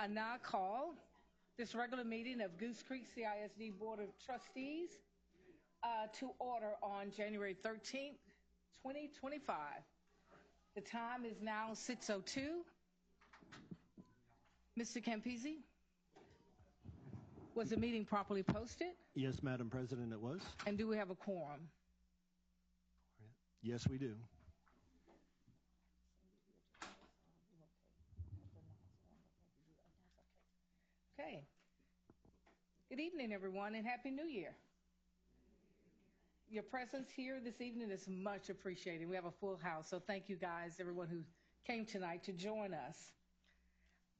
I now call this regular meeting of Goose Creek CISD Board of Trustees to order on January 13th, 2025. The time is now 6:02. Mr. Campisi, was the meeting properly posted? Yes, Madam President, it was. And do we have a quorum? Yes, we do. Okay. Good evening, everyone, and Happy New Year. Your presence here this evening is much appreciated. We have a full house, so thank you guys, everyone who came tonight to join us.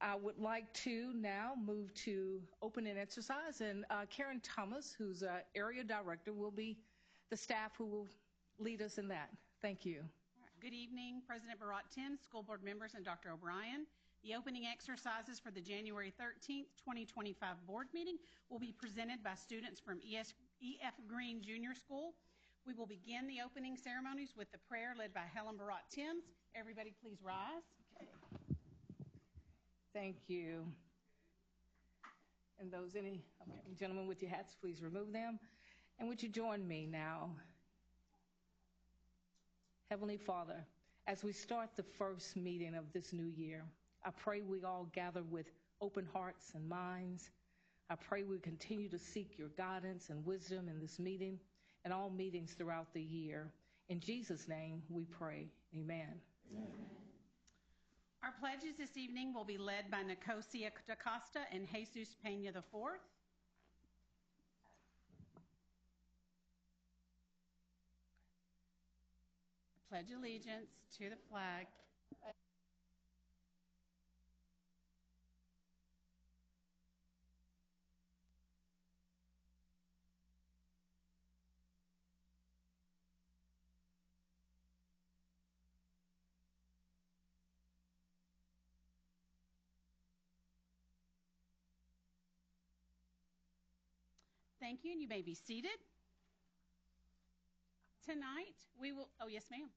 I would like to now move to opening exercise, and Karen Thomas, who's area director, will be the staff who will lead us in that. Thank you. Good evening, President Barat Tim, school board members, and Dr. O'Brien. The opening exercises for the January 13th, 2025 board meeting will be presented by students from E.F. Green Junior School. We will begin the opening ceremonies with the prayer led by Helen Barat Timms. Everybody please rise. Okay. Thank you. And those gentlemen with your hats, please remove them. And would you join me now? Heavenly Father, as we start the first meeting of this new year, I pray we all gather with open hearts and minds. I pray we continue to seek your guidance and wisdom in this meeting and all meetings throughout the year. In Jesus' name we pray. Amen. Amen. Our pledges this evening will be led by Nicosia da Costa and Jesus Pena IV. I pledge allegiance to the flag Thank you, and you may be seated. Tonight, we will, oh, yes, ma'am.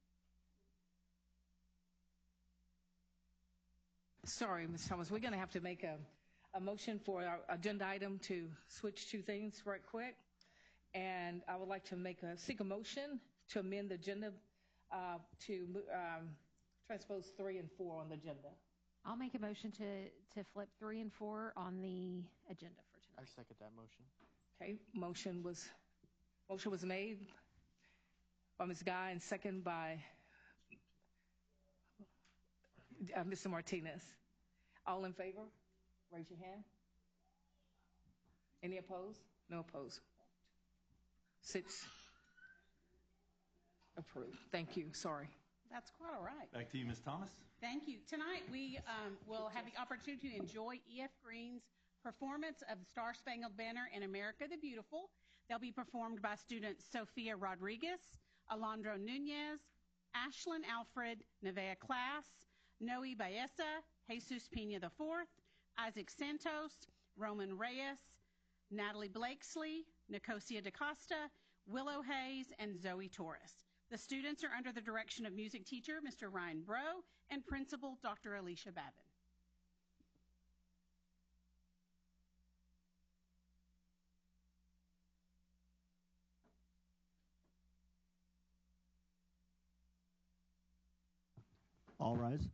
Sorry, Ms. Thomas, we're going to have to make a motion for our agenda item to switch two things right quick. And I would like to seek a motion to amend the agenda to transpose 3 and 4 on the agenda. I'll make a motion to flip 3 and 4 on the agenda for tonight. I second that motion. Okay, motion was made by Ms. Guy and second by Mr. Martinez. All in favor? Raise your hand. Any opposed? No opposed. 6 approved. Thank you. Sorry. That's quite all right. Back to you, Ms. Thomas. Thank you. Tonight we will have the opportunity to enjoy E.F. Green's performance of the Star Spangled Banner in America the Beautiful. They'll be performed by students Sophia Rodriguez, Alondro Nunez, Ashlyn Alfred, Nevea Class, Noe Baeza, Jesus Pena IV, Isaac Santos, Roman Reyes, Natalie Blakesley, Nicosia da Costa, Willow Hayes, and Zoe Torres. The students are under the direction of music teacher Mr. Ryan Bro and principal Dr. Alicia Babin. All rise.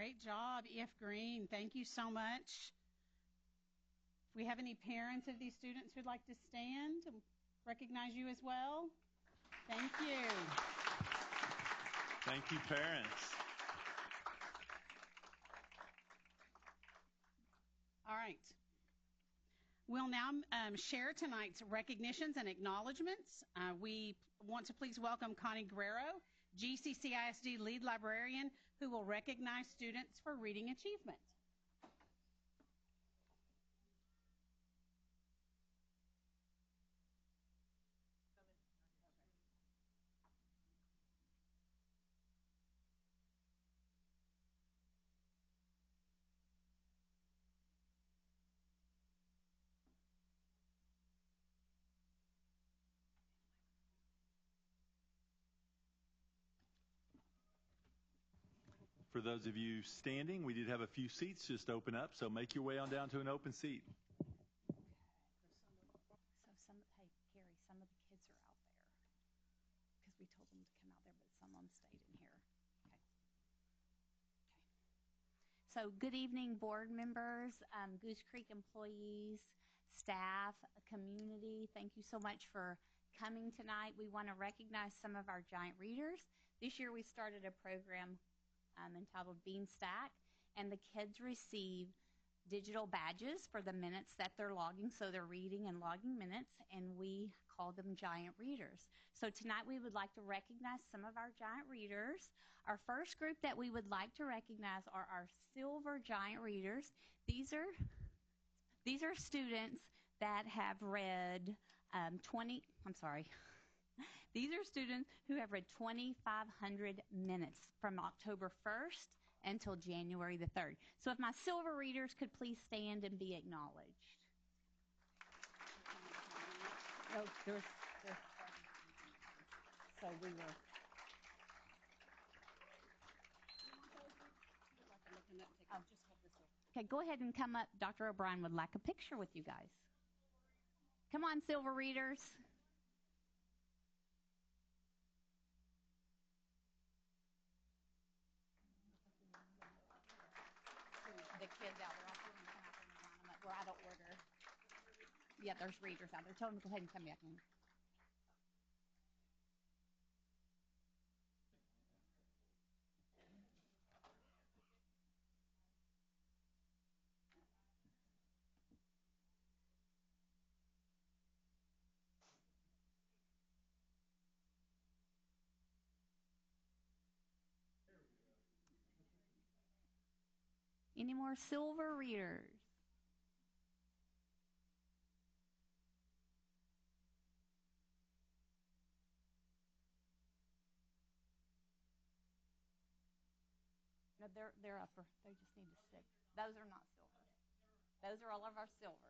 Great job, E.F. Green. Thank you so much. If we have any parents of these students who'd like to stand and recognize you as well. Thank you. Thank you, parents. All right. We'll now share tonight's recognitions and acknowledgments. We want to please welcome Connie Guerrero, GCCISD lead librarian, who will recognize students for reading achievement. For those of you standing, we did have a few seats just open up, so make your way on down to an open seat. So hey, Gary, some of the kids are out there because we told them to come out there, but some of them stayed in here. Okay. So good evening, board members, Goose Creek employees, staff, community. Thank you so much for coming tonight. We want to recognize some of our giant readers. This year we started a program entitled Beanstack, and the kids receive digital badges for the minutes that they're logging, so they're reading and logging minutes, and we call them giant readers. So tonight we would like to recognize some of our giant readers. Our first group that we would like to recognize are our silver giant readers. These are students that have read These are students who have read 2,500 minutes from October 1st until January the 3rd. So if my silver readers could please stand and be acknowledged. Oh, so we will. Okay, go ahead and come up. Dr. O'Brien would like a picture with you guys. Come on, silver readers. The kids out there, I'll put them come out there and line them up. We're out of order. Yeah, there's readers out there. Tell them to go ahead and come back in. Any more silver readers? No, they're upper. They just need to sit. Those are not silver. Those are all of our silver.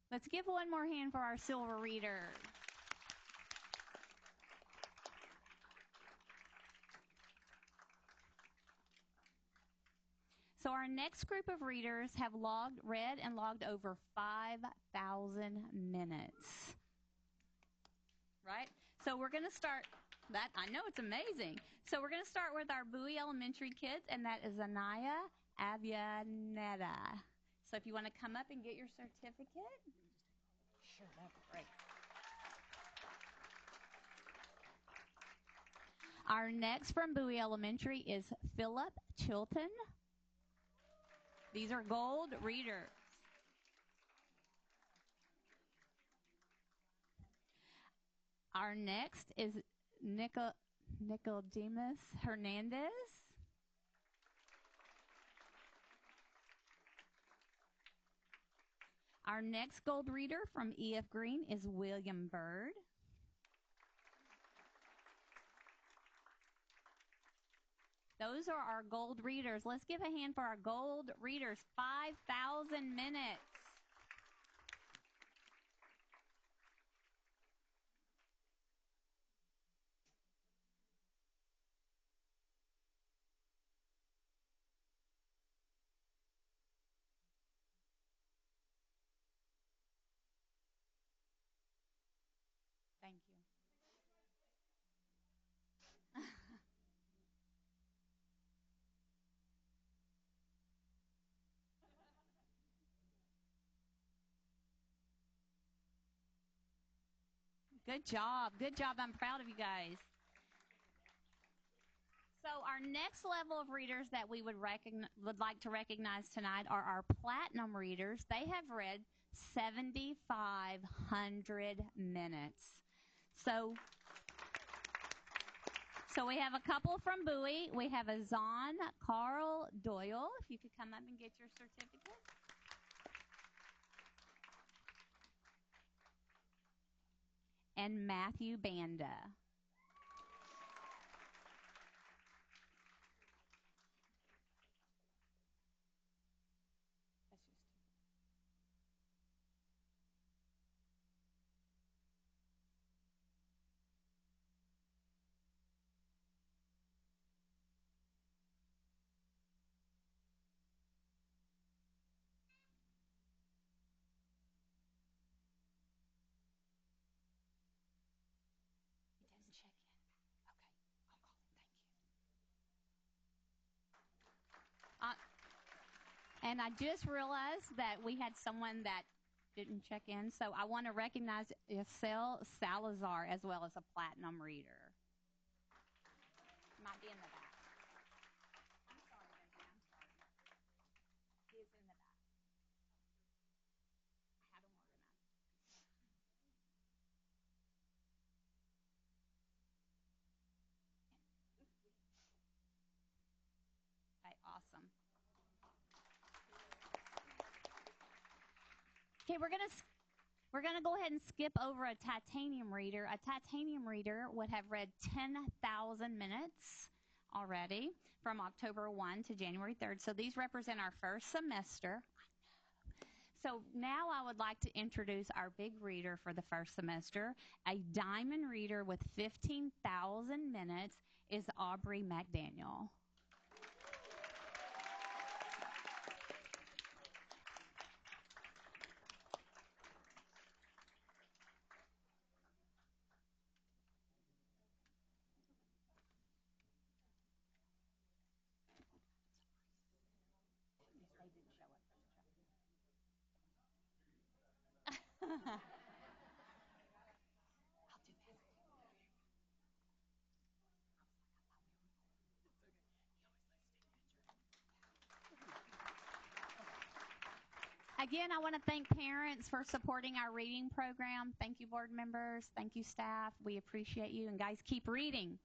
Let's give one more hand for our silver readers. So our next group of readers have read and logged over 5,000 minutes. Right? So we're going to start that. I know it's amazing. So we're going to start with our Bowie Elementary kids, and that is Anaya Avianeta. So if you want to come up and get your certificate. Sure, that'd be great. Our next from Bowie Elementary is Philip Chilton. These are gold readers. Our next is Nicodemus Hernandez. Our next gold reader from E.F. Green is William Bird. Those are our gold readers. Let's give a hand for our gold readers. 5,000 minutes. Good job. Good job. I'm proud of you guys. So our next level of readers that we would like to recognize tonight are our platinum readers. They have read 7,500 minutes. So we have a couple from Bowie. We have a Zahn Carl Doyle. If you could come up and get your certificate. And Matthew Banda. And I just realized that we had someone that didn't check in, so I want to recognize Isel Salazar as well as a platinum reader. Might be in the back. I'm sorry, Benji, I'm sorry. He is in the back. I had him organized. Okay, awesome. Okay, we're gonna go ahead and skip over a titanium reader. A titanium reader would have read 10,000 minutes already from October 1 to January 3rd. So these represent our first semester. So now I would like to introduce our big reader for the first semester. A diamond reader with 15,000 minutes is Aubrey McDaniel. Again, I want to thank parents for supporting our reading program. Thank you, board members. Thank you, staff. We appreciate you. And guys, keep reading.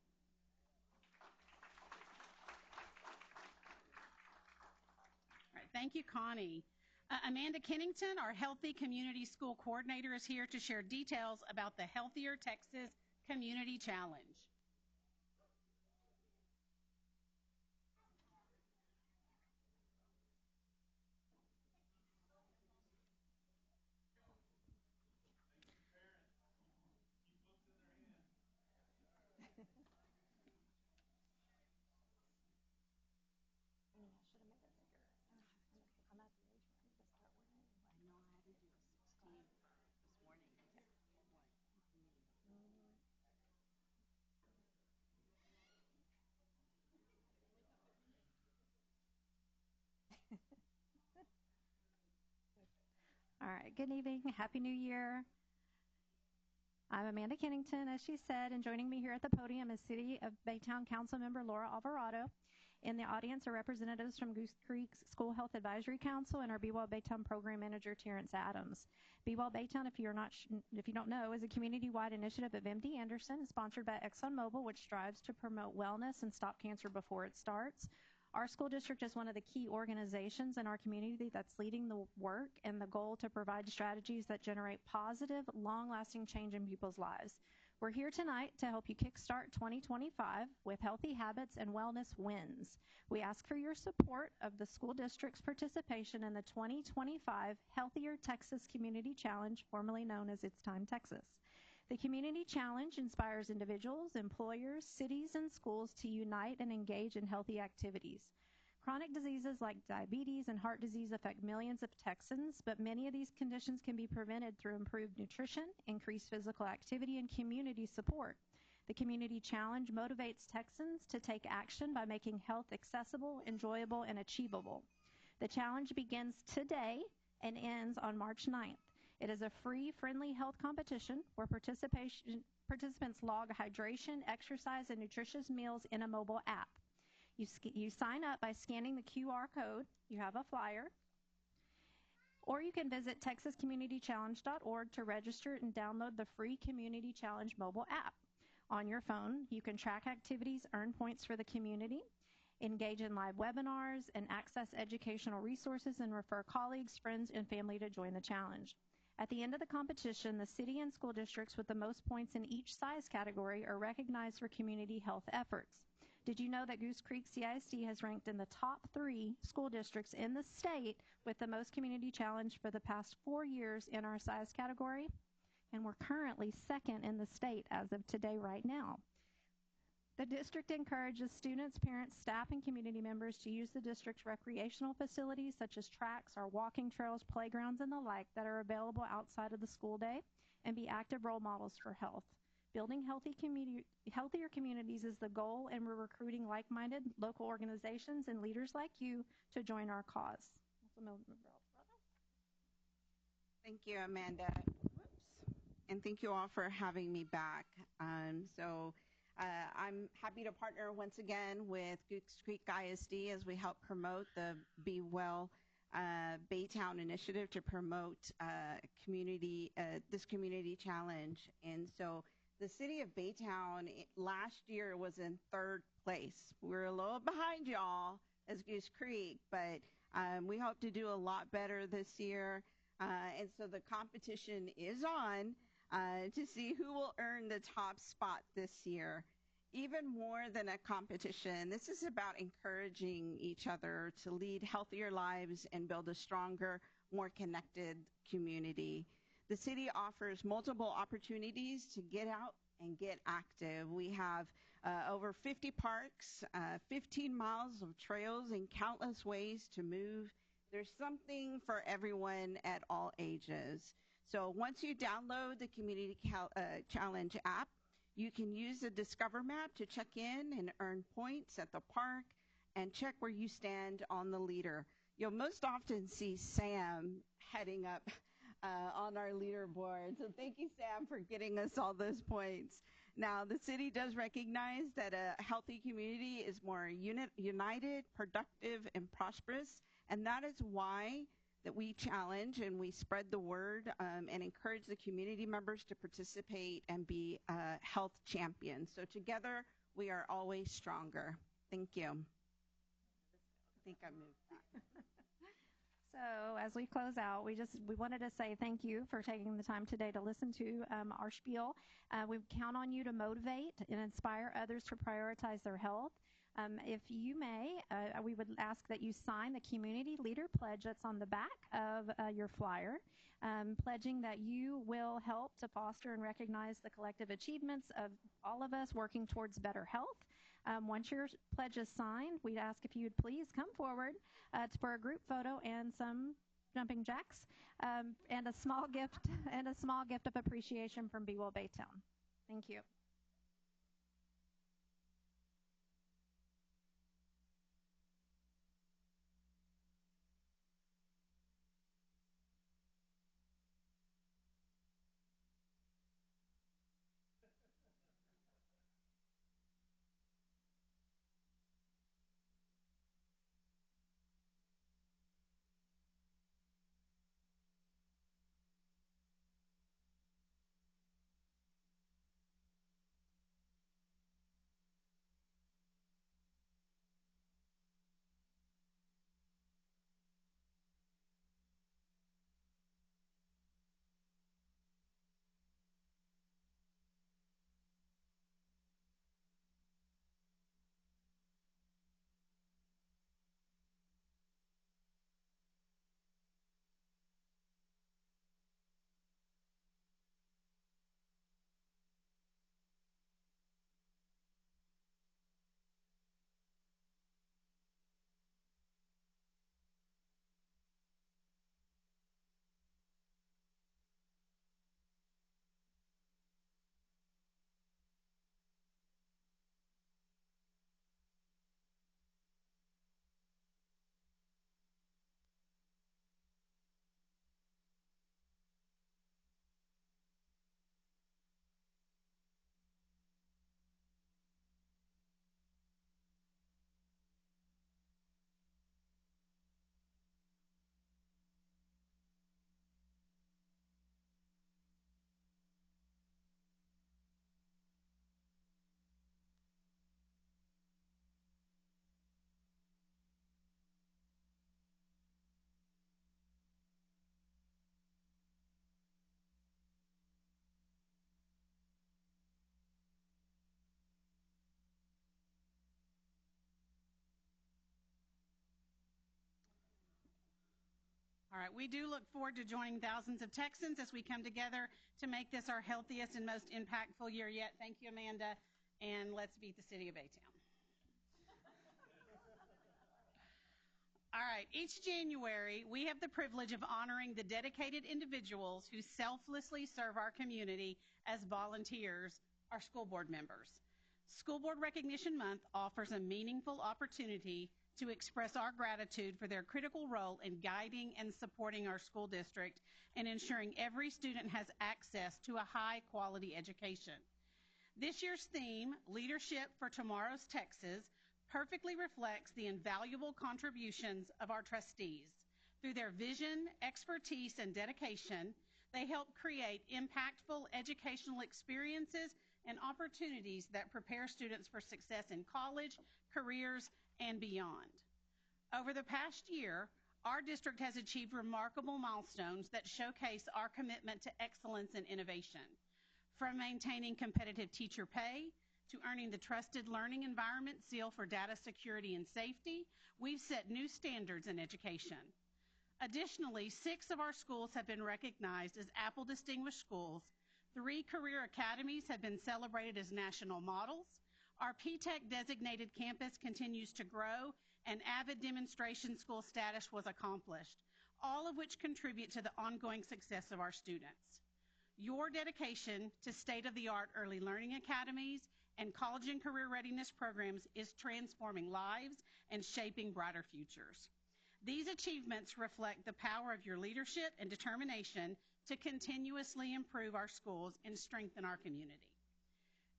All right, thank you, Connie. Amanda Kennington, our Healthy Community School Coordinator, is here to share details about the Healthier Texas Community Challenge. All right, good evening. Happy New Year. I'm Amanda Kennington, as she said, and joining me here at the podium is City of Baytown Councilmember Laura Alvarado. In the audience are representatives from Goose Creek School Health Advisory Council and our BWAL Baytown Program Manager Terrence Adams. BWAL Baytown, if you don't know, is a community-wide initiative of MD Anderson, sponsored by ExxonMobil, which strives to promote wellness and stop cancer before it starts. Our school district is one of the key organizations in our community that's leading the work and the goal to provide strategies that generate positive, long-lasting change in people's lives. We're here tonight to help you kickstart 2025 with healthy habits and wellness wins. We ask for your support of the school district's participation in the 2025 Healthier Texas Community Challenge, formerly known as It's Time Texas. The Community Challenge inspires individuals, employers, cities, and schools to unite and engage in healthy activities. Chronic diseases like diabetes and heart disease affect millions of Texans, but many of these conditions can be prevented through improved nutrition, increased physical activity, and community support. The Community Challenge motivates Texans to take action by making health accessible, enjoyable, and achievable. The challenge begins today and ends on March 9th. It is a free, friendly health competition where participants log hydration, exercise, and nutritious meals in a mobile app. You sign up by scanning the QR code. You have a flyer. Or you can visit texascommunitychallenge.org to register and download the free Community Challenge mobile app. On your phone, you can track activities, earn points for the community, engage in live webinars, and access educational resources and refer colleagues, friends, and family to join the challenge. At the end of the competition, the city and school districts with the most points in each size category are recognized for community health efforts. Did you know that Goose Creek CISD has ranked in the top 3 school districts in the state with the most community challenge for the past 4 years in our size category? And we're currently second in the state as of today right now. The district encourages students, parents, staff, and community members to use the district's recreational facilities such as tracks or walking trails, playgrounds, and the like that are available outside of the school day and be active role models for health. Building healthier communities is the goal, and we're recruiting like-minded local organizations and leaders like you to join our cause. Thank you, Amanda. And thank you all for having me back. I'm happy to partner once again with Goose Creek ISD as we help promote the Be Well Baytown initiative to promote this community challenge. And so the city of Baytown last year was in 3rd place. We're a little behind y'all as Goose Creek, but we hope to do a lot better this year. And so the competition is on to see who will earn the top spot this year. Even more than a competition, this is about encouraging each other to lead healthier lives and build a stronger, more connected community. The city offers multiple opportunities to get out and get active. We have over 50 parks, 15 miles of trails, and countless ways to move. There's something for everyone at all ages. So once you download the Community Challenge app, you can use the Discover map to check in and earn points at the park and check where you stand on the leader. You'll most often see Sam heading up on our leaderboard. So thank you, Sam, for getting us all those points. Now, the city does recognize that a healthy community is more united, productive, and prosperous, and that is why that we challenge and we spread the word and encourage the community members to participate and be health champions. So together, we are always stronger. Thank you. I think I moved that. So as we close out, we wanted to say thank you for taking the time today to listen to our spiel. We count on you to motivate and inspire others to prioritize their health. If you may, we would ask that you sign the Community Leader Pledge that's on the back of your flyer, pledging that you will help to foster and recognize the collective achievements of all of us working towards better health. Once your pledge is signed, we'd ask if you would please come forward for a group photo and some jumping jacks, and a small gift of appreciation from Be Well Baytown. Thank you. All right, we do look forward to joining thousands of Texans as we come together to make this our healthiest and most impactful year yet. Thank you, Amanda, and let's beat the city of Baytown. All right, each January, we have the privilege of honoring the dedicated individuals who selflessly serve our community as volunteers, our school board members. School Board Recognition Month offers a meaningful opportunity to express our gratitude for their critical role in guiding and supporting our school district and ensuring every student has access to a high-quality education. This year's theme, Leadership for Tomorrow's Texas, perfectly reflects the invaluable contributions of our trustees. Through their vision, expertise, and dedication, they help create impactful educational experiences and opportunities that prepare students for success in college, careers, and beyond. Over the past year, our district has achieved remarkable milestones that showcase our commitment to excellence and innovation. From maintaining competitive teacher pay to earning the Trusted Learning Environment seal for data security and safety, we've set new standards in education. Additionally, 6 of our schools have been recognized as Apple Distinguished Schools. 3 career academies have been celebrated as national models. Our P-TECH designated campus continues to grow, and Avid demonstration school status was accomplished, all of which contribute to the ongoing success of our students. Your dedication to state-of-the-art early learning academies and college and career readiness programs is transforming lives and shaping brighter futures. These achievements reflect the power of your leadership and determination to continuously improve our schools and strengthen our community.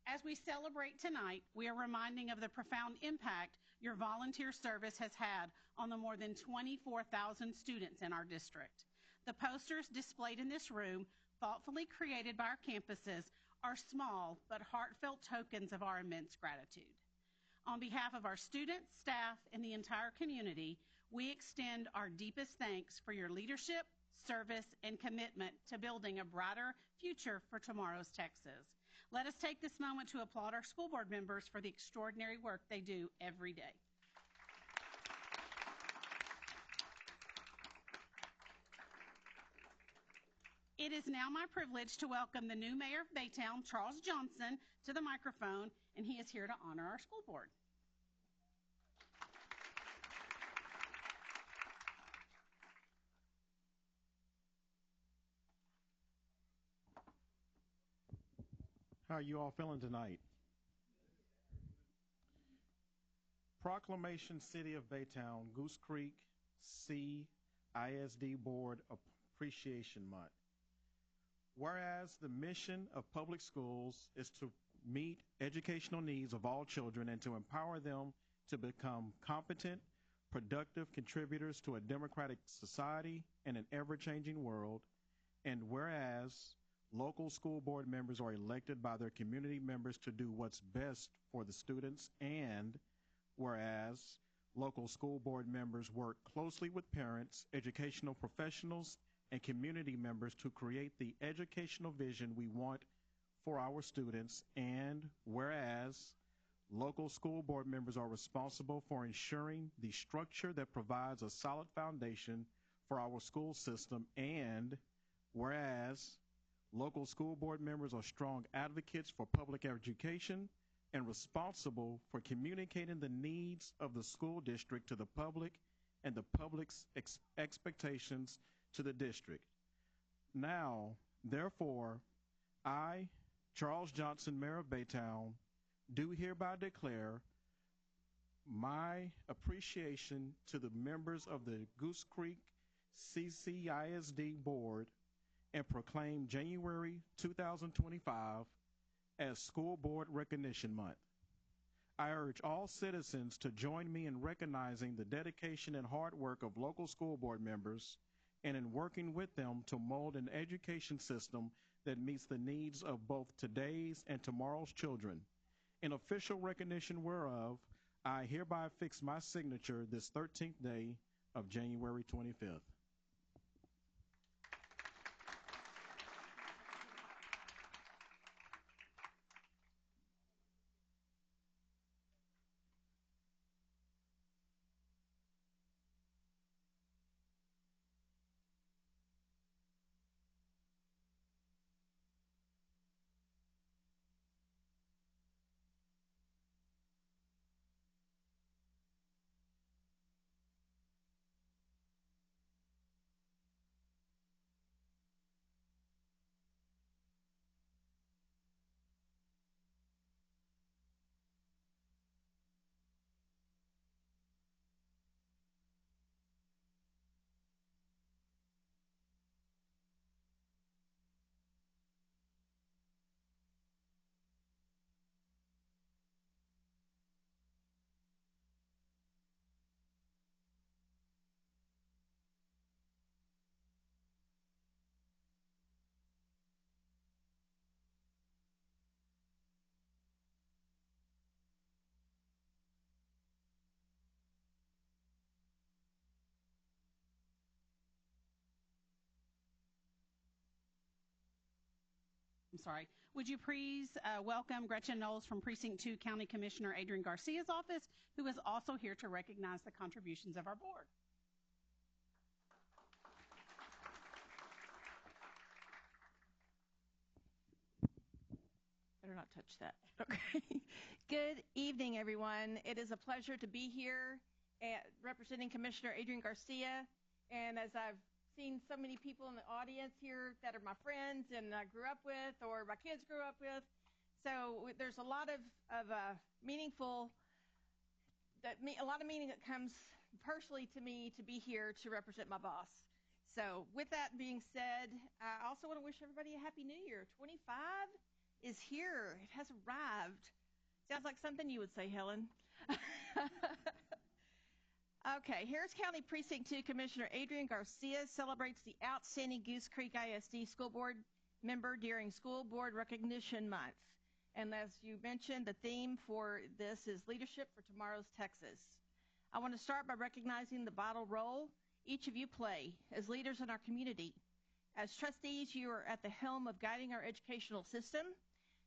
As we celebrate tonight, we are reminding of the profound impact your volunteer service has had on the more than 24,000 students in our district. The posters displayed in this room, thoughtfully created by our campuses, are small but heartfelt tokens of our immense gratitude. On behalf of our students, staff, and the entire community, we extend our deepest thanks for your leadership, service, and commitment to building a brighter future for tomorrow's Texas. Let us take this moment to applaud our school board members for the extraordinary work they do every day. It is now my privilege to welcome the new mayor of Baytown, Charles Johnson, to the microphone, and he is here to honor our school board. How are you all feeling tonight? Proclamation City of Baytown, Goose Creek CISD Board Appreciation Month. Whereas the mission of public schools is to meet educational needs of all children and to empower them to become competent, productive contributors to a democratic society and an ever-changing world, and whereas local school board members are elected by their community members to do what's best for the students, and whereas local school board members work closely with parents, educational professionals, and community members to create the educational vision we want for our students, and whereas local school board members are responsible for ensuring the structure that provides a solid foundation for our school system, and whereas local school board members are strong advocates for public education and responsible for communicating the needs of the school district to the public and the public's expectations to the district. Now, therefore, I, Charles Johnson, Mayor of Baytown, do hereby declare my appreciation to the members of the Goose Creek CISD Board and proclaim January 2025 as School Board Recognition Month. I urge all citizens to join me in recognizing the dedication and hard work of local school board members and in working with them to mold an education system that meets the needs of both today's and tomorrow's children. In official recognition whereof, I hereby fix my signature this 13th day of January 25th. Would you please welcome Gretchen Knowles from Precinct 2 County Commissioner Adrian Garcia's office, who is also here to recognize the contributions of our board. Better not touch that. Okay. Good evening, everyone. It is a pleasure to be here representing Commissioner Adrian Garcia. And as I've seen so many people in the audience here that are my friends and I grew up with or my kids grew up with, so there's a lot of meaning that comes personally to me to be here to represent my boss. So with that being said, I also want to wish everybody a Happy New Year. 25 is here. It has arrived. Sounds like something you would say, Helen. Okay, Harris County Precinct 2 Commissioner Adrian Garcia celebrates the outstanding Goose Creek ISD School Board member during School Board Recognition Month. And as you mentioned, the theme for this is Leadership for Tomorrow's Texas. I want to start by recognizing the vital role each of you play as leaders in our community. As trustees, you are at the helm of guiding our educational system,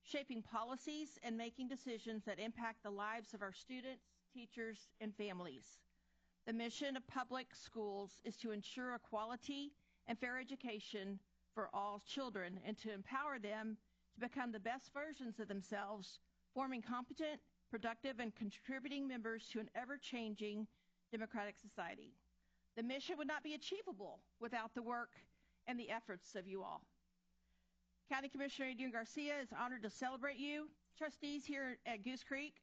shaping policies, and making decisions that impact the lives of our students, teachers, and families. The mission of public schools is to ensure a quality and fair education for all children and to empower them to become the best versions of themselves, forming competent, productive, and contributing members to an ever-changing democratic society. The mission would not be achievable without the work and the efforts of you all. County Commissioner Adrian Garcia is honored to celebrate you, trustees here at Goose Creek,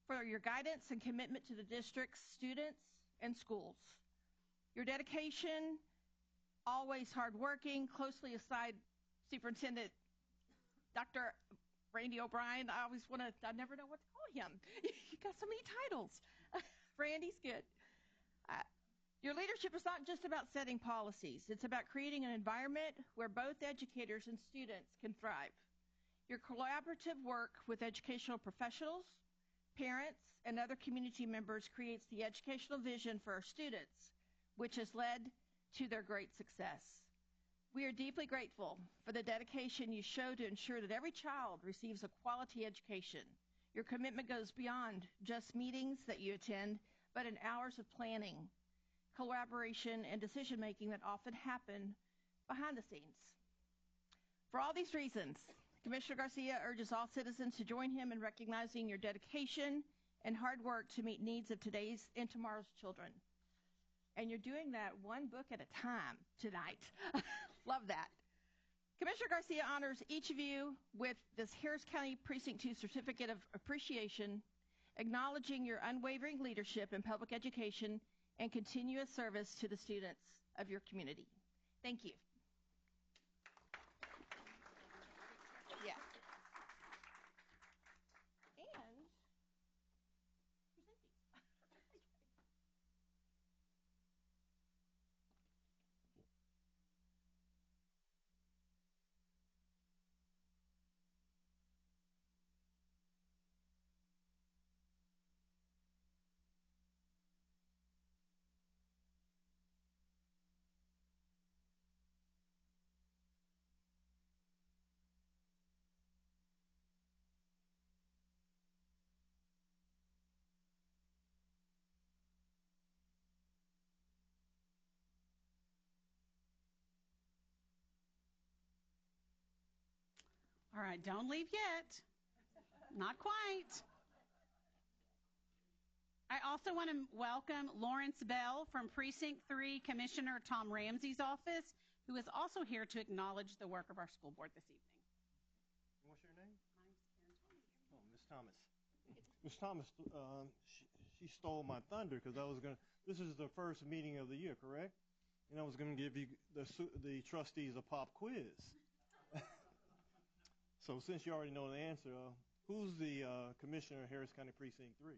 for your guidance and commitment to the district's students and schools. Your dedication, always hardworking, closely assigned Superintendent Dr. Randy O'Brien. I never know what to call him. You got so many titles. Randy's good. Your leadership is not just about setting policies. It's about creating an environment where both educators and students can thrive. Your collaborative work with educational professionals, parents, and other community members creates the educational vision for our students, which has led to their great success. We are deeply grateful for the dedication you show to ensure that every child receives a quality education. Your commitment goes beyond just meetings that you attend, but in hours of planning, collaboration, and decision-making that often happen behind the scenes. For all these reasons, Commissioner Garcia urges all citizens to join him in recognizing your dedication and hard work to meet needs of today's and tomorrow's children. And you're doing that one book at a time tonight. Love that. Commissioner Garcia honors each of you with this Harris County Precinct 2 Certificate of Appreciation, acknowledging your unwavering leadership in public education and continuous service to the students of your community. Thank you. Yeah. And All right, don't leave yet. Not quite. I also want to welcome Lawrence Bell from Precinct 3 Commissioner Tom Ramsey's office, who is also here to acknowledge the work of our school board this evening. What's your name? Oh, Miss Thomas. Miss Thomas, she stole my thunder because this is the first meeting of the year, correct? And I was going to give you the trustees a pop quiz. So since you already know the answer, who's the commissioner of Harris County Precinct 3?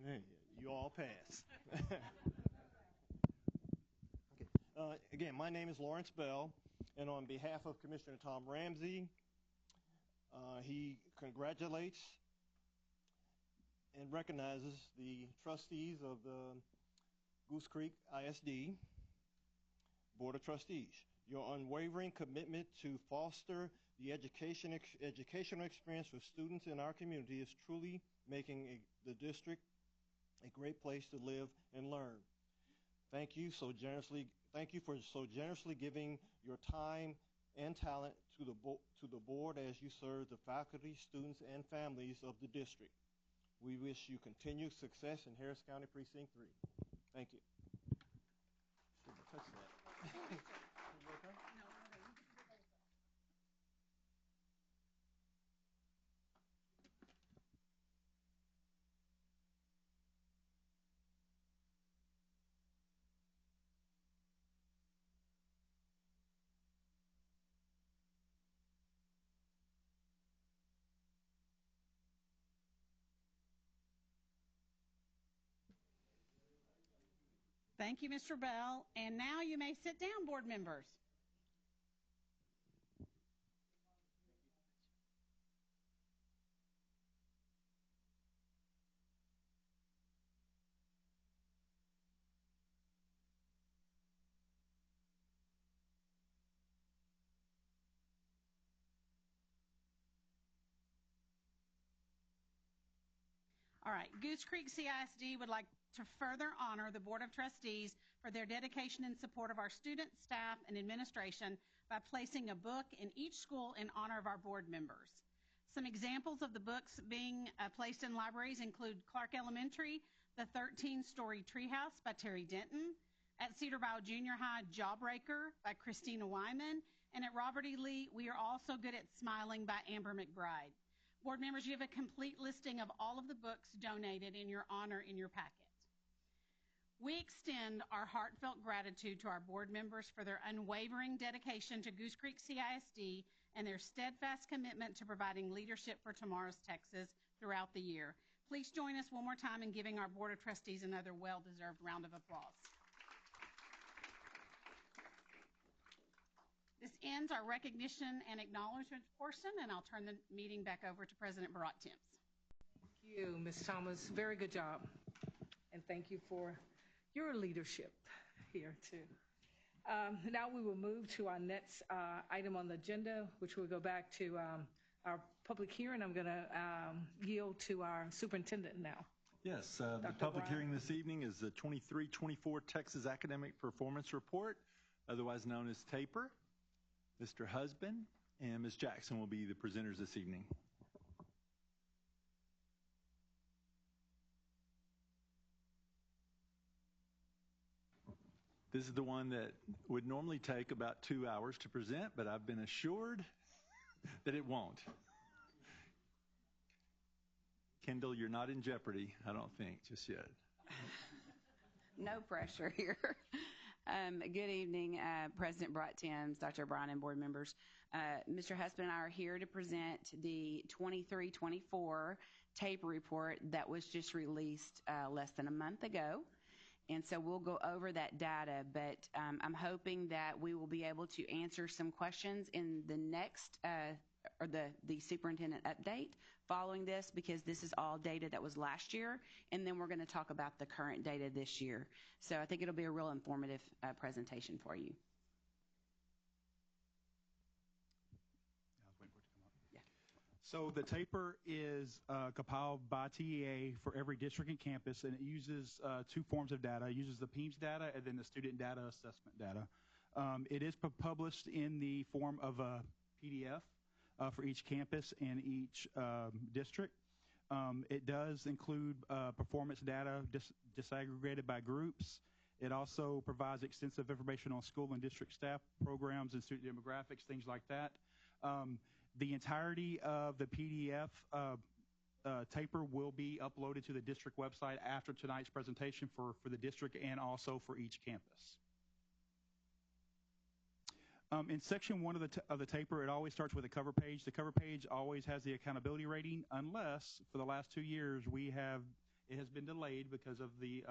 Hey, you all pass. Okay. Again, my name is Lawrence Bell, and on behalf of Commissioner Tom Ramsey, he congratulates and recognizes the trustees of the Goose Creek ISD Board of Trustees. Your unwavering commitment to foster the educational experience for students in our community is truly making the district a great place to live and learn. Thank you for so generously giving your time and talent to the board as you serve the faculty, students, and families of the district. We wish you continued success in Harris County Precinct 3. Thank you. Shouldn't have touched that. Thank you, Mr. Bell. And now you may sit down, board members. All right, Goose Creek CISD would like to further honor the Board of Trustees for their dedication and support of our students, staff, and administration by placing a book in each school in honor of our board members. Some examples of the books being placed in libraries include Clark Elementary, The 13-Story Treehouse by Terry Denton, at Cedar Bayou Junior High, Jawbreaker by Christina Wyman, and at Robert E. Lee, We Are All So Good at Smiling by Amber McBride. Board members, you have a complete listing of all of the books donated in your honor in your packet. We extend our heartfelt gratitude to our board members for their unwavering dedication to Goose Creek CISD and their steadfast commitment to providing leadership for tomorrow's Texas throughout the year. Please join us one more time in giving our Board of Trustees another well-deserved round of applause. This ends our recognition and acknowledgement portion, and I'll turn the meeting back over to President Barat-Timms. Thank you, Ms. Thomas. Very good job. And thank you for your leadership here, too. Now we will move to our next item on the agenda, which will go back to our public hearing. I'm going to yield to our superintendent now. Yes, the public hearing this evening is the 23-24 Texas Academic Performance Report, otherwise known as TAPER. Mr. Husband and Ms. Jackson will be the presenters this evening. This is the one that would normally take about 2 hours to present, but I've been assured that it won't. Kendall, you're not in jeopardy, I don't think, just yet. No pressure here. Good evening, President Barat-Timms, Dr. O'Brien, and board members. Mr. Husband and I are here to present the 23-24 TAPER report that was just released less than a month ago. And so we'll go over that data, but I'm hoping that we will be able to answer some questions in the next, or the superintendent update following this, because this is all data that was last year, and then we're going to talk about the current data this year. So I think it'll be a real informative presentation for you. So the TAPER is compiled by TEA for every district and campus, and it uses two forms of data. It uses the PEIMS data and then the student data assessment data. It is published in the form of a PDF for each campus and each district. It does include performance data disaggregated by groups. It also provides extensive information on school and district staff programs and student demographics, things like that. The entirety of the PDF TAPER will be uploaded to the district website after tonight's presentation for the district and also for each campus. In section 1 of the TAPER, it always starts with a cover page. The cover page always has the accountability rating, unless for the last 2 years it has been delayed because of the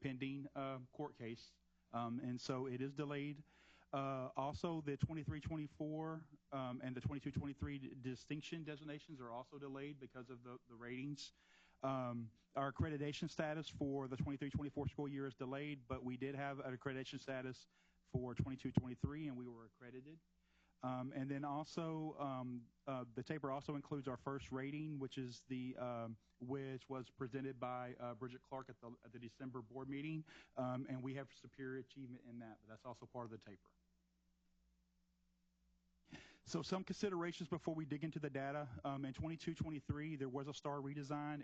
pending court case, and so it is delayed. Also, the 23-24 and the 22-23 distinction designations are also delayed because of the ratings. Our accreditation status for the 23-24 school year is delayed, but we did have an accreditation status for 22-23, and we were accredited. And then also, the taper also includes our first rating, which was presented by Bridget Clark at the December board meeting, and we have superior achievement in that, but that's also part of the taper. So some considerations before we dig into the data. In 22-23, there was a STAR redesign.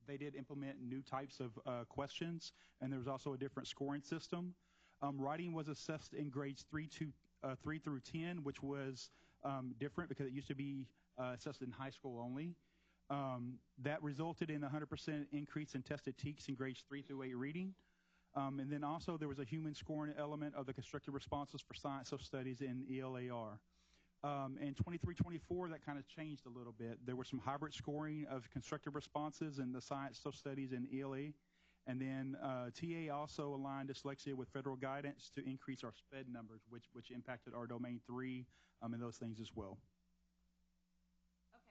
They did implement new types of questions, and there was also a different scoring system. Writing was assessed in grades 3 through 10, which was different because it used to be assessed in high school only. That resulted in a 100% increase in tested TEKS in grades 3 through 8 reading. And then also there was a human scoring element of the constructed responses for science, social studies, and ELAR. In 23-24, that kind of changed a little bit. There was some hybrid scoring of constructive responses in the science, social studies, and ELA. And then TA also aligned dyslexia with federal guidance to increase our SPED numbers, which impacted our domain 3 and those things as well. Okay.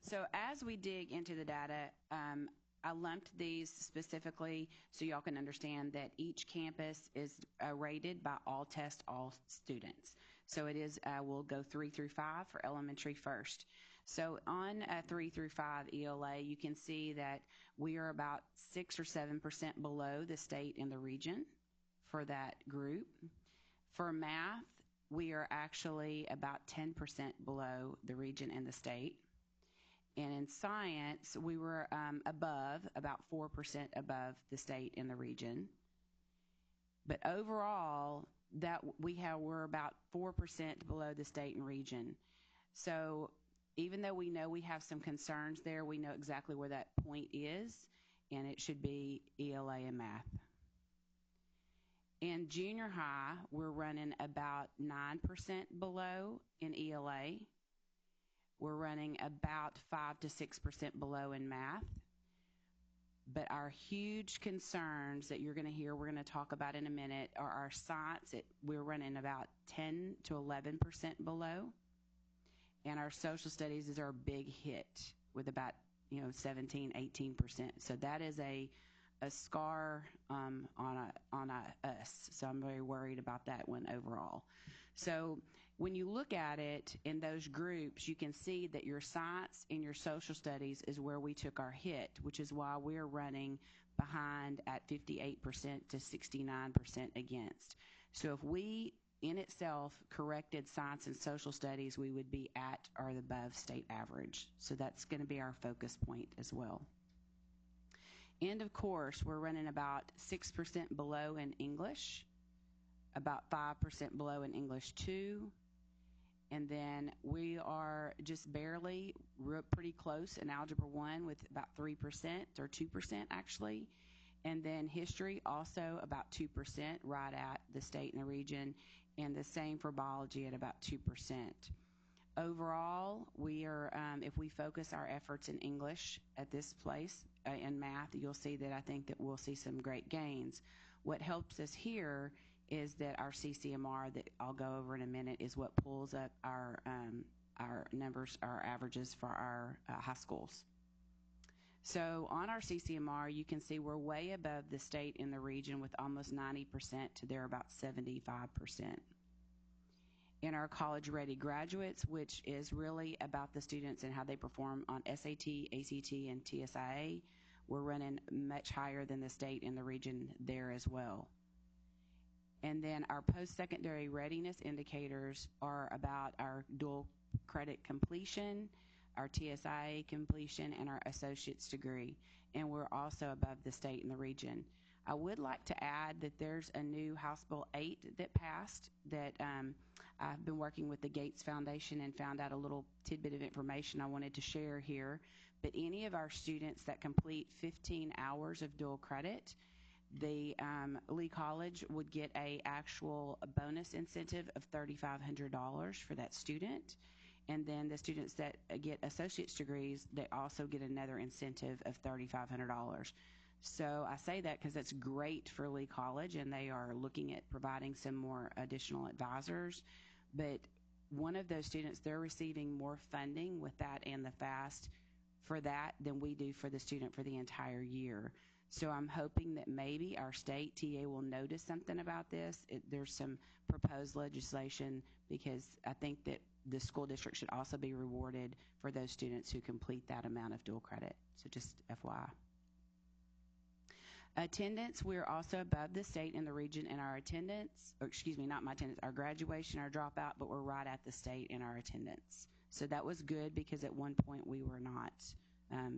So as we dig into the data, I lumped these specifically so y'all can understand that each campus is rated by all students. So it is, we'll go 3 through 5 for elementary first. So on 3 through 5 ELA, you can see that we are about 6 or 7% below the state and the region for that group. For math, we are actually about 10% below the region and the state. And in science, we were about 4% above the state and the region. But overall, we're about 4% below the state and region. So even though we know we have some concerns there, we know exactly where that point is, and it should be ELA and math. In junior high, we're running about 9% below in ELA. We're running about 5 to 6% below in math. But our huge concerns that you're going to hear, we're going to talk about in a minute, are our science. We're running about 10 to 11% below. And our social studies is our big hit with about 17, 18%. So that is a scar on us. So I'm very worried about that one overall. So when you look at it in those groups, you can see that your science and your social studies is where we took our hit, which is why we're running behind at 58% to 69% against. So if we, in itself, corrected science and social studies, we would be at or above state average. So that's going to be our focus point as well. And of course, we're running about 6% below in English, about 5% below in English 2, and then we are just barely, pretty close in Algebra 1 with about 3% or 2% actually. And then history also about 2%, right at the state and the region, and the same for biology at about 2%. Overall, we are, if we focus our efforts in English at this place, in math, you'll see that I think that we'll see some great gains. What helps us here is that our CCMR that I'll go over in a minute is what pulls up our numbers, our averages for our high schools. So on our CCMR, you can see we're way above the state in the region with almost 90% to they're about 75%. In our college-ready graduates, which is really about the students and how they perform on SAT, ACT, and TSIA, we're running much higher than the state and the region there as well. And then our post-secondary readiness indicators are about our dual credit completion, our TSIA completion, and our associate's degree. And we're also above the state and the region. I would like to add that there's a new House Bill 8 that passed that I've been working with the Gates Foundation and found out a little tidbit of information I wanted to share here. But any of our students that complete 15 hours of dual credit, the Lee College would get a actual bonus incentive of $3,500 for that student. And then the students that get associate's degrees, they also get another incentive of $3,500. So I say that because that's great for Lee College, and they are looking at providing some more additional advisors. But one of those students, they're receiving more funding with that and the FAST for that than we do for the student for the entire year. So I'm hoping that maybe our state TA will notice something about this. There's some proposed legislation because I think that the school district should also be rewarded for those students who complete that amount of dual credit. So just FYI. Attendance, we're also above the state in the region in our attendance, or excuse me, not my attendance, our graduation, our dropout, but we're right at the state in our attendance. So that was good because at one point we were not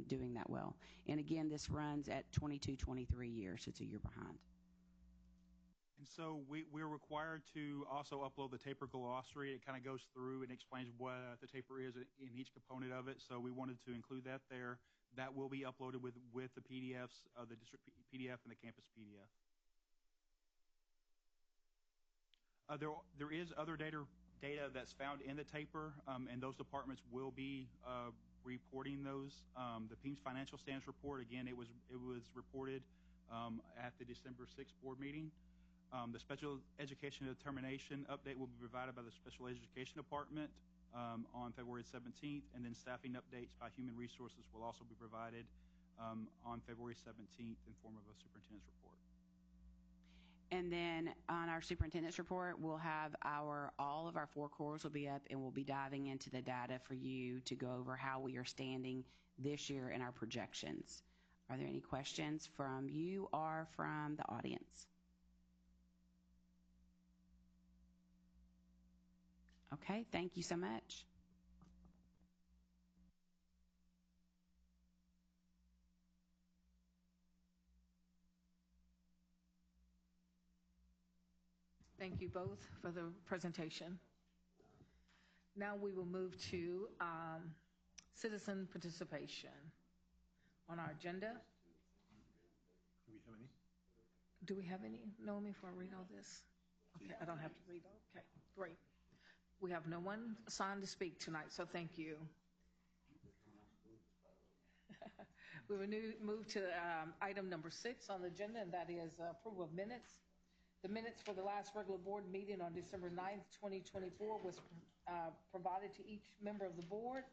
doing that well. And again, this runs at 22, 23 years, so it's a year behind. And so we're required to also upload the TAPER glossary. It kind of goes through and explains what the TAPER is in each component of it. So we wanted to include that there. That will be uploaded with the PDFs, the district PDF and the campus PDF. There is other data that's found in the TAPER, and those departments will be reporting those. The PEAMS financial stance report, again, it was reported at the December 6th board meeting. The special education determination update will be provided by the special education department on February 17th, and then staffing updates by human resources will also be provided on February 17th in form of a superintendent's report. And then on our superintendent's report, we'll have all of our 4 cores will be up, and we'll be diving into the data for you to go over how we are standing this year in our projections. Are there any questions from you or from the audience? Okay, thank you so much. Thank you both for the presentation. Now we will move to citizen participation on our agenda. Do we have any? Naomi, before I read all this? Okay, I don't have to read all. Okay, great. We have no one assigned to speak tonight, so thank you. We will move to item number 6 on the agenda, and that is approval of minutes. The minutes for the last regular board meeting on December 9th, 2024 was provided to each member of the board.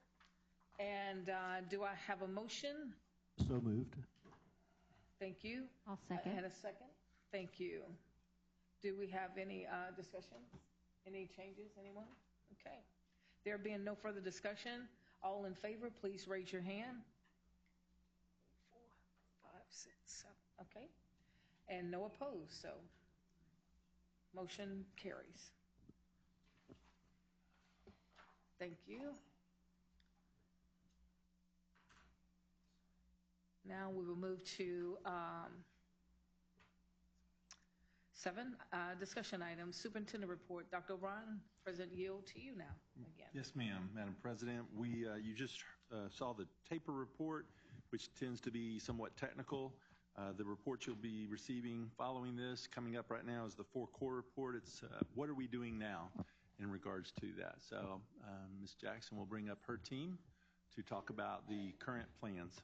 And do I have a motion? So moved. Thank you. I'll second. And a second. Thank you. Do we have any discussion? Any changes, anyone? Okay. There being no further discussion, all in favor, please raise your hand. 4, 5, 6, 7. Okay. And no opposed, so motion carries. Thank you. Now we will move to 7, discussion items. Superintendent report. Dr. O'Brien, President, yield to you now again. Yes, ma'am. Madam President, you just saw the TAPER report, which tends to be somewhat technical. The report you'll be receiving following this, coming up right now, is the 4-core report. It's what are we doing now in regards to that. So Ms. Jackson will bring up her team to talk about the current plans.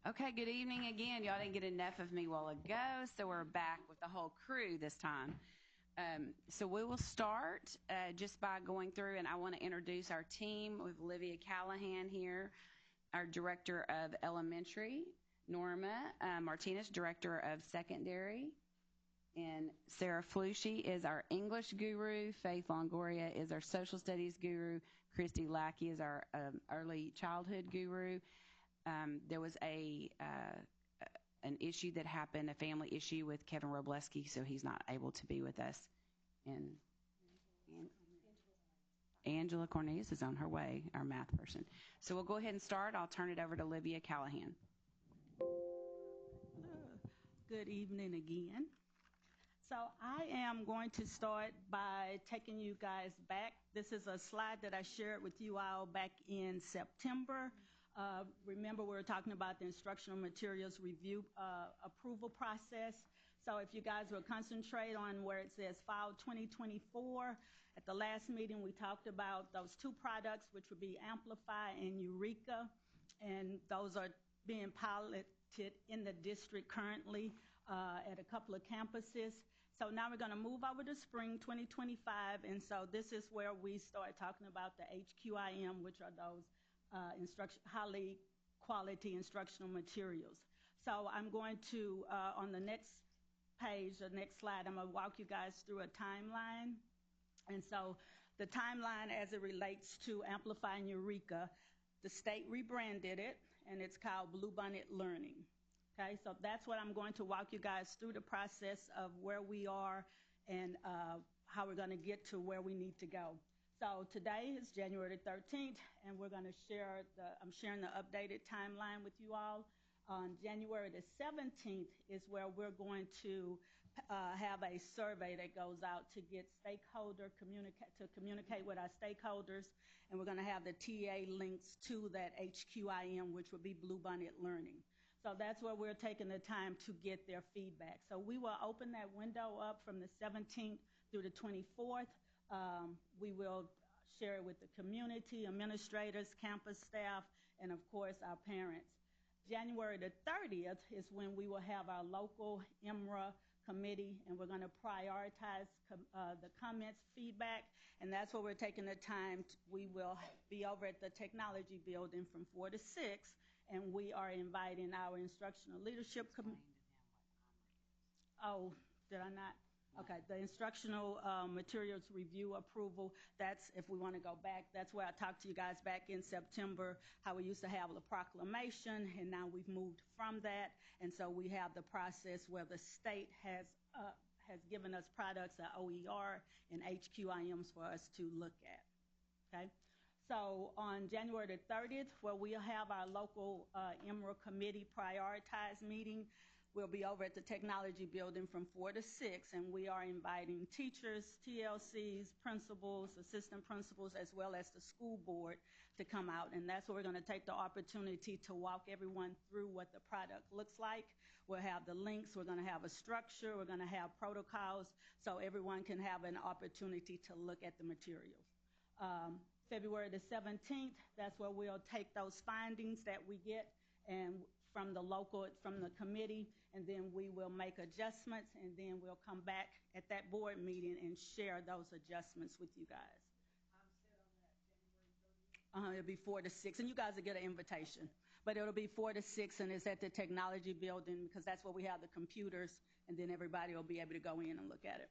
Okay, good evening again. Y'all didn't get enough of me a while ago, so we're back with the whole crew this time. So we will start just by going through, and I want to introduce our team with Olivia Callahan here, our Director of Elementary, Norma Martinez, Director of Secondary, and Sarah Flushy is our English guru, Faith Longoria is our Social Studies guru, Christy Lackey is our Early Childhood guru. There was an issue that happened, a family issue with Kevin Robleski, so he's not able to be with us. And Angela Cornelius is on her way, our math person. So we'll go ahead and start. I'll turn it over to Olivia Callahan. Good evening again. So I am going to start by taking you guys back. This is a slide that I shared with you all back in September Remember, we were talking about the instructional materials review approval process. So if you guys will concentrate on where it says Fall 2024, at the last meeting we talked about those two products, which would be Amplify and Eureka, and those are being piloted in the district currently at a couple of campuses. So now we're going to move over to spring 2025, and so this is where we start talking about the HQIM, which are those highly quality instructional materials. So I'm going to, on the next page, the next slide, I'm going to walk you guys through a timeline. And so the timeline as it relates to Amplify and Eureka, the state rebranded it, and it's called Bluebonnet Learning. Okay, so that's what I'm going to walk you guys through the process of where we are and how we're going to get to where we need to go. So today is January 13th, and we're going to I'm sharing the updated timeline with you all. On January the 17th is where we're going to have a survey that goes out to get communicate with our stakeholders, and we're going to have the TA links to that HQIM, which would be Bluebonnet Learning. So that's where we're taking the time to get their feedback. So we will open that window up from the 17th through the 24th. We will share it with the community, administrators, campus staff, and of course our parents. January the 30th is when we will have our local IMRA committee, and we're going to prioritize the comments, feedback, and that's where we're taking the time. We will be over at the technology building from 4 to 6, and we are inviting our instructional leadership committee. Oh, did I not? Okay, the instructional materials review approval, that's, if we want to go back, that's where I talked to you guys back in September, how we used to have a proclamation, and now we've moved from that, and so we have the process where the state has given us products, OER and HQIMs for us to look at, okay? So on January the 30th, where we'll have our local IMRA committee prioritized meeting, we'll be over at the technology building from 4 to 6, and we are inviting teachers, TLCs, principals, assistant principals, as well as the school board to come out. And that's where we're going to take the opportunity to walk everyone through what the product looks like. We'll have the links. We're going to have a structure. We're going to have protocols so everyone can have an opportunity to look at the materials. February the 17th, that's where we'll take those findings that we get and from the committee, and then we will make adjustments, and then we'll come back at that board meeting and share those adjustments with you guys. It'll be 4 to 6, and you guys will get an invitation. But it'll be 4 to 6, and it's at the technology building because that's where we have the computers, and then everybody will be able to go in and look at it.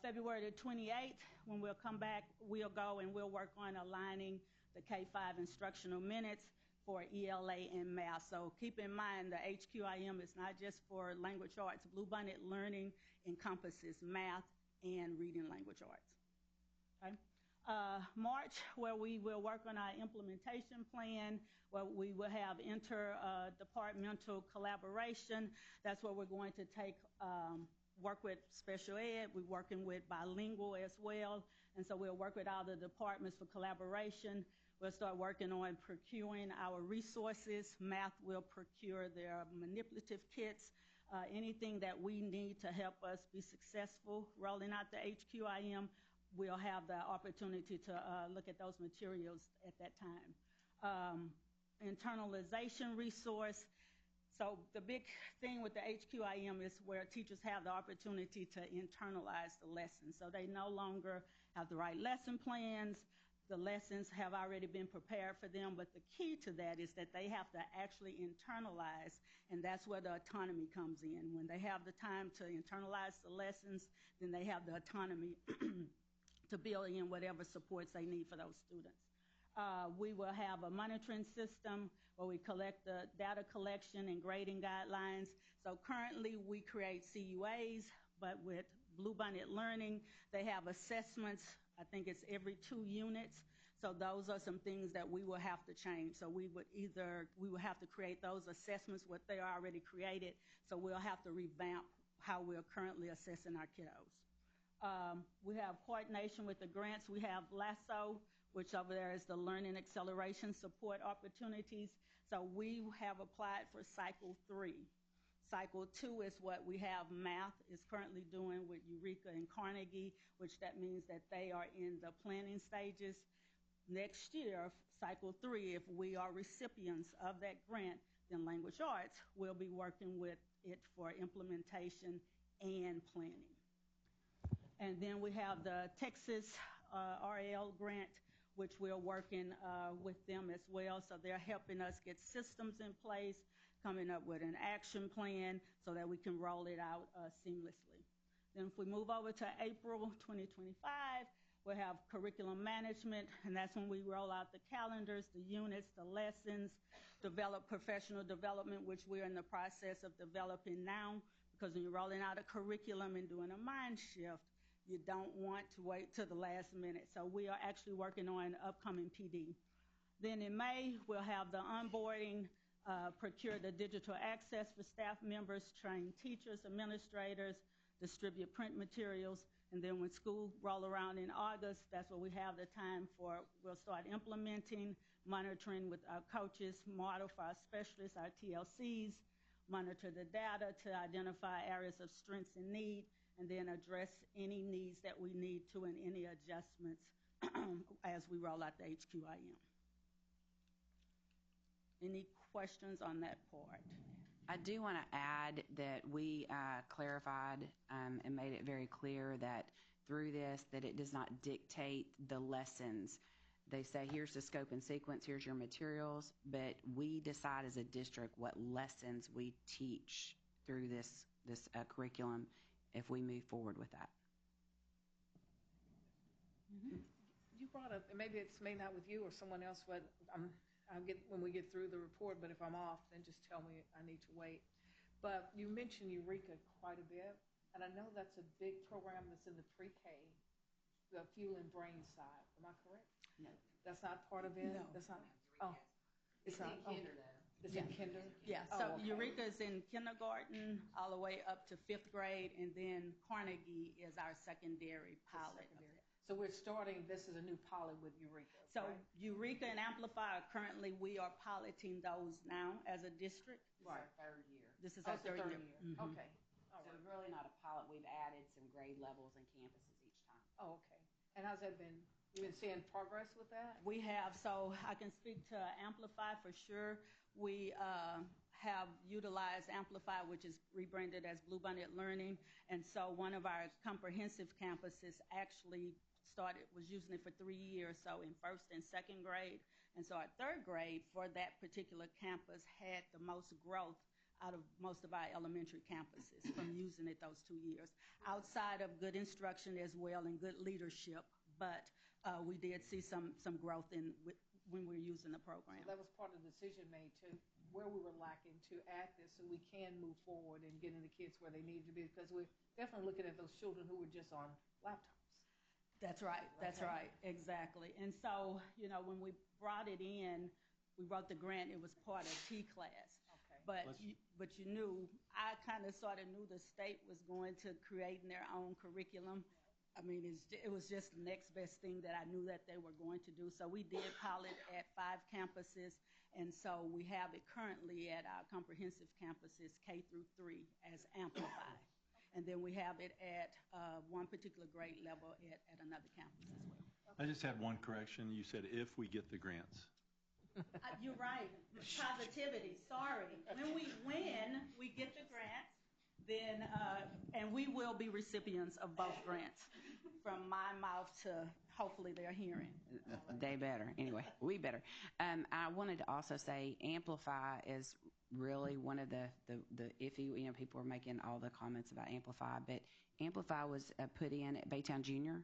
February the 28th, when we'll come back, we'll go and we'll work on aligning the K-5 instructional minutes for ELA and math. So keep in mind the HQIM is not just for language arts. Bluebonnet Learning encompasses math and reading language arts. Okay. March, where we will work on our implementation plan, where we will have interdepartmental collaboration. That's where we're going to work with special ed. We're working with bilingual as well. And so we'll work with all the departments for collaboration. We'll start working on procuring our resources. Math will procure their manipulative kits, anything that we need to help us be successful rolling out the HQIM. We'll have the opportunity to look at those materials at that time. Internalization resource. So the big thing with the HQIM is where teachers have the opportunity to internalize the lessons. So they no longer have to write lesson plans. The lessons have already been prepared for them, but the key to that is that they have to actually internalize, and that's where the autonomy comes in. When they have the time to internalize the lessons, then they have the autonomy to build in whatever supports they need for those students. We will have a monitoring system where we collect the data collection and grading guidelines. So currently we create CUAs, but with Bluebonnet Learning, they have assessments. I think it's every 2 units. So those are some things that we will have to change. So we will have to create those assessments, what they are already created. So we'll have to revamp how we're currently assessing our kiddos. We have coordination with the grants. We have LASSO, which over there is the Learning Acceleration Support Opportunities. So we have applied for Cycle 3. Cycle 2 is what we have math is currently doing with Eureka and Carnegie, which that means that they are in the planning stages. Next year, Cycle 3, if we are recipients of that grant, then Language Arts will be working with it for implementation and planning. And then we have the Texas RL grant, which we're working with them as well. So they're helping us get systems in place, coming up with an action plan so that we can roll it out seamlessly. Then if we move over to April 2025, we'll have curriculum management, and that's when we roll out the calendars, the units, the lessons, develop professional development, which we're in the process of developing now, because when you're rolling out a curriculum and doing a mind shift, you don't want to wait till the last minute. So we are actually working on upcoming PD. Then in May, we'll have the onboarding, procure the digital access for staff members, train teachers, administrators, distribute print materials, and then when school roll around in August, that's what we have the time for. We'll start implementing, monitoring with our coaches, model for our specialists, our TLCs, monitor the data to identify areas of strengths and need, and then address any needs that we need to and any adjustments as we roll out the HQIM. Any questions on that part? I do want to add that we clarified and made it very clear that through this, that it does not dictate the lessons. They say, here's the scope and sequence, here's your materials, but we decide as a district what lessons we teach through this curriculum if we move forward with that. Mm-hmm. You brought up, and maybe it's may not with you or someone else, but I'll get when we get through the report, but if I'm off, then just tell me I need to wait. But you mentioned Eureka quite a bit, and I know that's a big program that's in the pre-K, the Fuel and Brain side. Am I correct? No. That's not part of it? No. That's not? Oh. It's not. In kinder, though. It's in kinder? Yeah, so okay. Eureka is in kindergarten all the way up to 5th grade, and then Carnegie is our secondary pilot. So we're starting, this is a new pilot with Eureka. So right? Eureka and Amplify, currently we are piloting those now as a district. Right. This is our third year. This is our third year. Mm-hmm. Okay. All right. So it's really not a pilot. We've added some grade levels and campuses each time. Oh, okay. And how's that been? You've been seeing progress with that? We have. So I can speak to Amplify for sure. We have utilized Amplify, which is rebranded as Bluebonnet Learning. And so one of our comprehensive campuses actually was using it for 3 years, so in 1st and 2nd grade. And so our 3rd grade for that particular campus had the most growth out of most of our elementary campuses from using it those 2 years. Outside of good instruction as well and good leadership, but we did see some growth when we were using the program. So that was part of the decision made to where we were lacking to add this so we can move forward and getting the kids where they need to be, because we're definitely looking at those children who were just on laptops. That's right. That's right. Exactly. And so, when we brought it in, we wrote the grant. It was part of T-class. Okay. But you knew, I kind of sort of knew the state was going to creating their own curriculum. I mean, it was just the next best thing that I knew that they were going to do. So we did pilot at 5 campuses, and so we have it currently at our comprehensive campuses, K through 3, as Amplify. And then we have it at one particular grade level at another campus as well. I just had one correction. You said if we get the grants. You're right. Positivity. Sorry. When we win, we get the grants, then, and we will be recipients of both grants. From my mouth to hopefully their hearing. They better. Anyway, we better. I wanted to also say Amplify is really one of the iffy, people are making all the comments about Amplify, but Amplify was put in at Baytown Junior,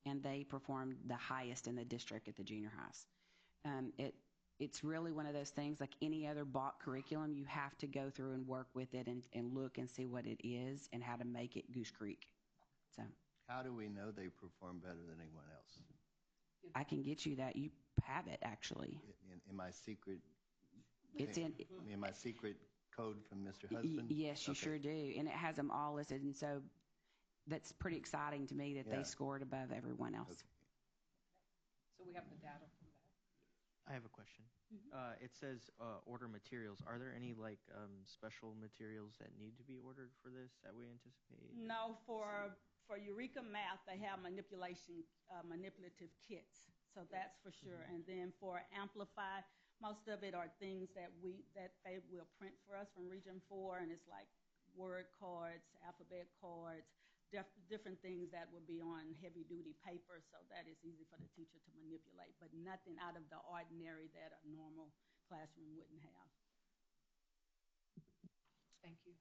and they performed the highest in the district at the junior highs. It's really one of those things like any other BOC curriculum. You have to go through and work with it and look and see what it is and how to make it Goose Creek. So. How do we know they perform better than anyone else? I can get you that. You have it, actually. In my secret... It's in my secret code from Mr. Husband? Yes, you sure do. And it has them all listed. And so that's pretty exciting to me that they scored above everyone else. So we have the data from that. I have a question. It says order materials. Are there any special materials that need to be ordered for this that we anticipate? No, for Eureka Math, they have manipulative kits. So that's for sure. And then for Amplify, most of it are things that they will print for us from Region 4, and it's like word cards, alphabet cards, different things that will be on heavy-duty paper, so that is easy for the teacher to manipulate, but nothing out of the ordinary that a normal classroom wouldn't have. Thank you.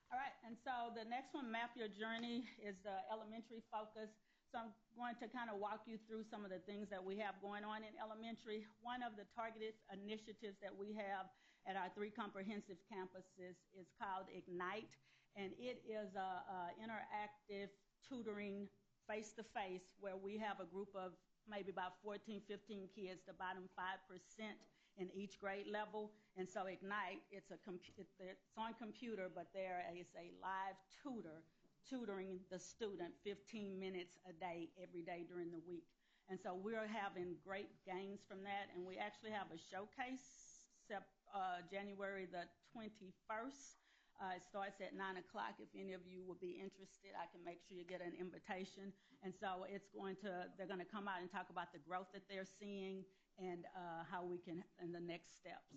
All right, and so the next one, Map Your Journey, is the elementary focus. So I'm going to kind of walk you through some of the things that we have going on in elementary. One of the targeted initiatives that we have at our 3 comprehensive campuses is called Ignite, and it is a interactive tutoring face-to-face where we have a group of maybe about 14, 15 kids, the bottom 5% in each grade level. And so Ignite, it's on computer, but there is a live tutor tutoring the student 15 minutes a day, every day during the week. And so we're having great gains from that, and we actually have a showcase January the 21st. It starts at 9 o'clock. If any of you would be interested, I can make sure you get an invitation. And so they're going to come out and talk about the growth that they're seeing and how we can, and the next steps.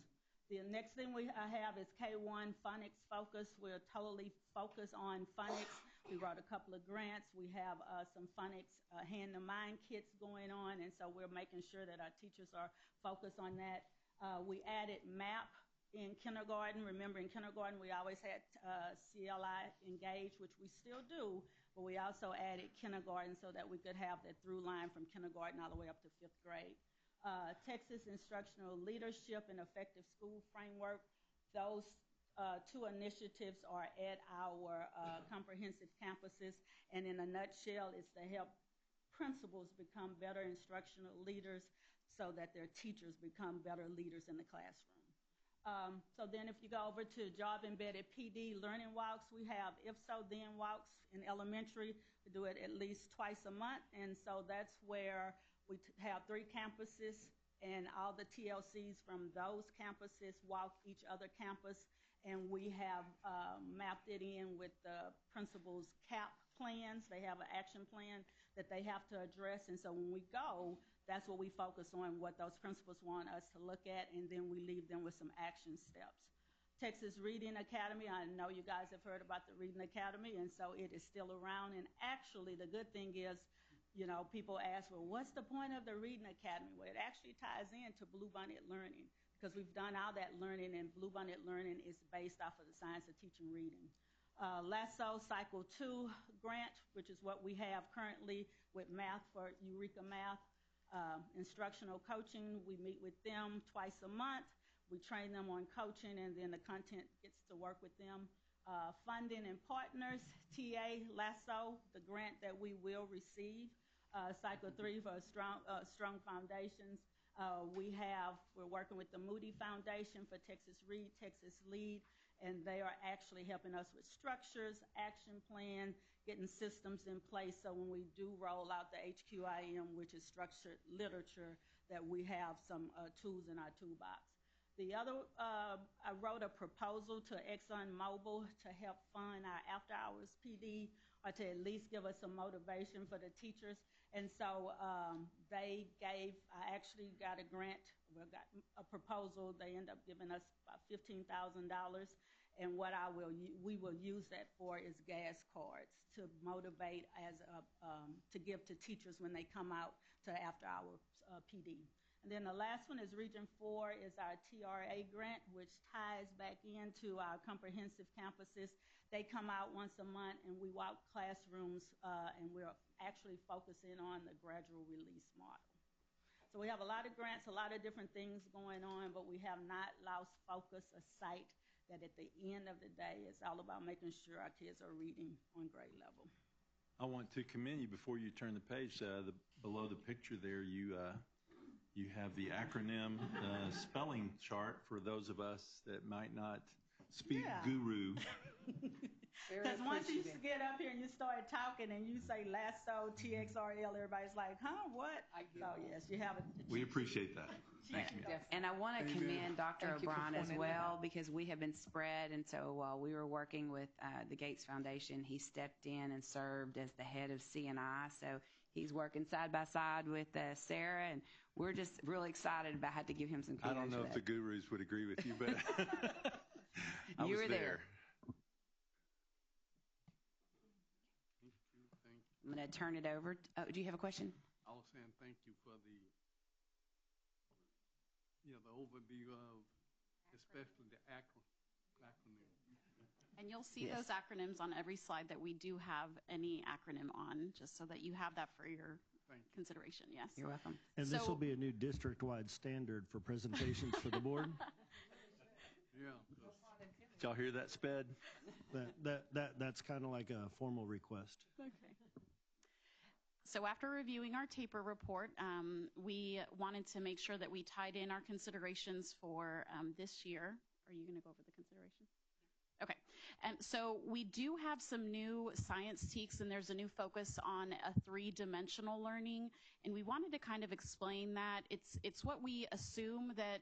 The next thing I have is K1 Phonics Focus. We're totally focused on phonics. We wrote a couple of grants. We have some phonics hand-to-mind kits going on, and so we're making sure that our teachers are focused on that. We added MAP in kindergarten. Remember, in kindergarten, we always had CLI engaged, which we still do, but we also added kindergarten so that we could have that through line from kindergarten all the way up to 5th grade. Texas Instructional Leadership and Effective School Framework. Those 2 initiatives are at our comprehensive campuses, and in a nutshell, it's to help principals become better instructional leaders so that their teachers become better leaders in the classroom. So then if you go over to job-embedded PD learning walks, we have if so, then walks in elementary. We do it at least twice a month, and so that's where we have 3 campuses, and all the TLCs from those campuses walk each other campus, and we have mapped it in with the principals' CAP plans. They have an action plan that they have to address, and so when we go, that's what we focus on, what those principals want us to look at, and then we leave them with some action steps. Texas Reading Academy, I know you guys have heard about the Reading Academy, and so it is still around, and actually the good thing is, people ask, well, what's the point of the Reading Academy? Well, it actually ties into Bluebonnet Learning, because we've done all that learning, and Bluebonnet Learning is based off of the science of teaching reading. LASSO Cycle 2 grant, which is what we have currently with math for Eureka Math. Instructional coaching, we meet with them twice a month. We train them on coaching, and then the content gets to work with them. Funding and partners, TA, LASSO, the grant that we will receive. Cycle 3 for strong foundations. We're working with the Moody Foundation for Texas Read, Texas Lead, and they are actually helping us with structures, action plan, getting systems in place so when we do roll out the HQIM, which is structured literature, that we have some tools in our toolbox. The other, I wrote a proposal to ExxonMobil to help fund our after-hours PD, or to at least give us some motivation for the teachers. And so I actually got a grant, got a proposal. They end up giving us about $15,000. And what we will use that for is gas cards to motivate to give to teachers when they come out to after-hour PD. And then the last one is Region 4 is our TRA grant, which ties back into our comprehensive campuses. They come out once a month, and we walk classrooms, and we're actually focusing on the gradual release model. So we have a lot of grants, a lot of different things going on, but we have not lost focus of sight that at the end of the day, it's all about making sure our kids are reading on grade level. I want to commend you before you turn the page. Below the picture there, you have the acronym spelling chart for those of us that might not speak guru. Because once you get up here and you start talking and you say lasso, TXRL, everybody's like, huh, what? So, yes, you have it. We appreciate that. Thank you. And I want to commend Dr. Thank you for O'Brien as pointing that well out. because we have been spread. And so while we were working with the Gates Foundation, he stepped in and served as the head of CNI. So he's working side by side with Sarah, and we're just really excited about how to give him some kudos. I don't know for if that. the gurus would agree with you, but I You was were there. I'm going to turn it over. Oh, do you have a question? I was saying thank you for the overview of especially the acronym. And you'll see Yes. those acronyms on every slide that we do have any acronym on, just so that you have that for your consideration. Yes. You're welcome. And this will be a new district-wide standard for presentations for the board. Yeah. Did y'all hear that, SPED? That's kind of like a formal request. Okay. So after reviewing our taper report, we wanted to make sure that we tied in our considerations for this year. Are you going to go over the consideration? Okay. So we do have some new science teaks, and there's a new focus on a three-dimensional learning, and we wanted to kind of explain that. It's what we assume that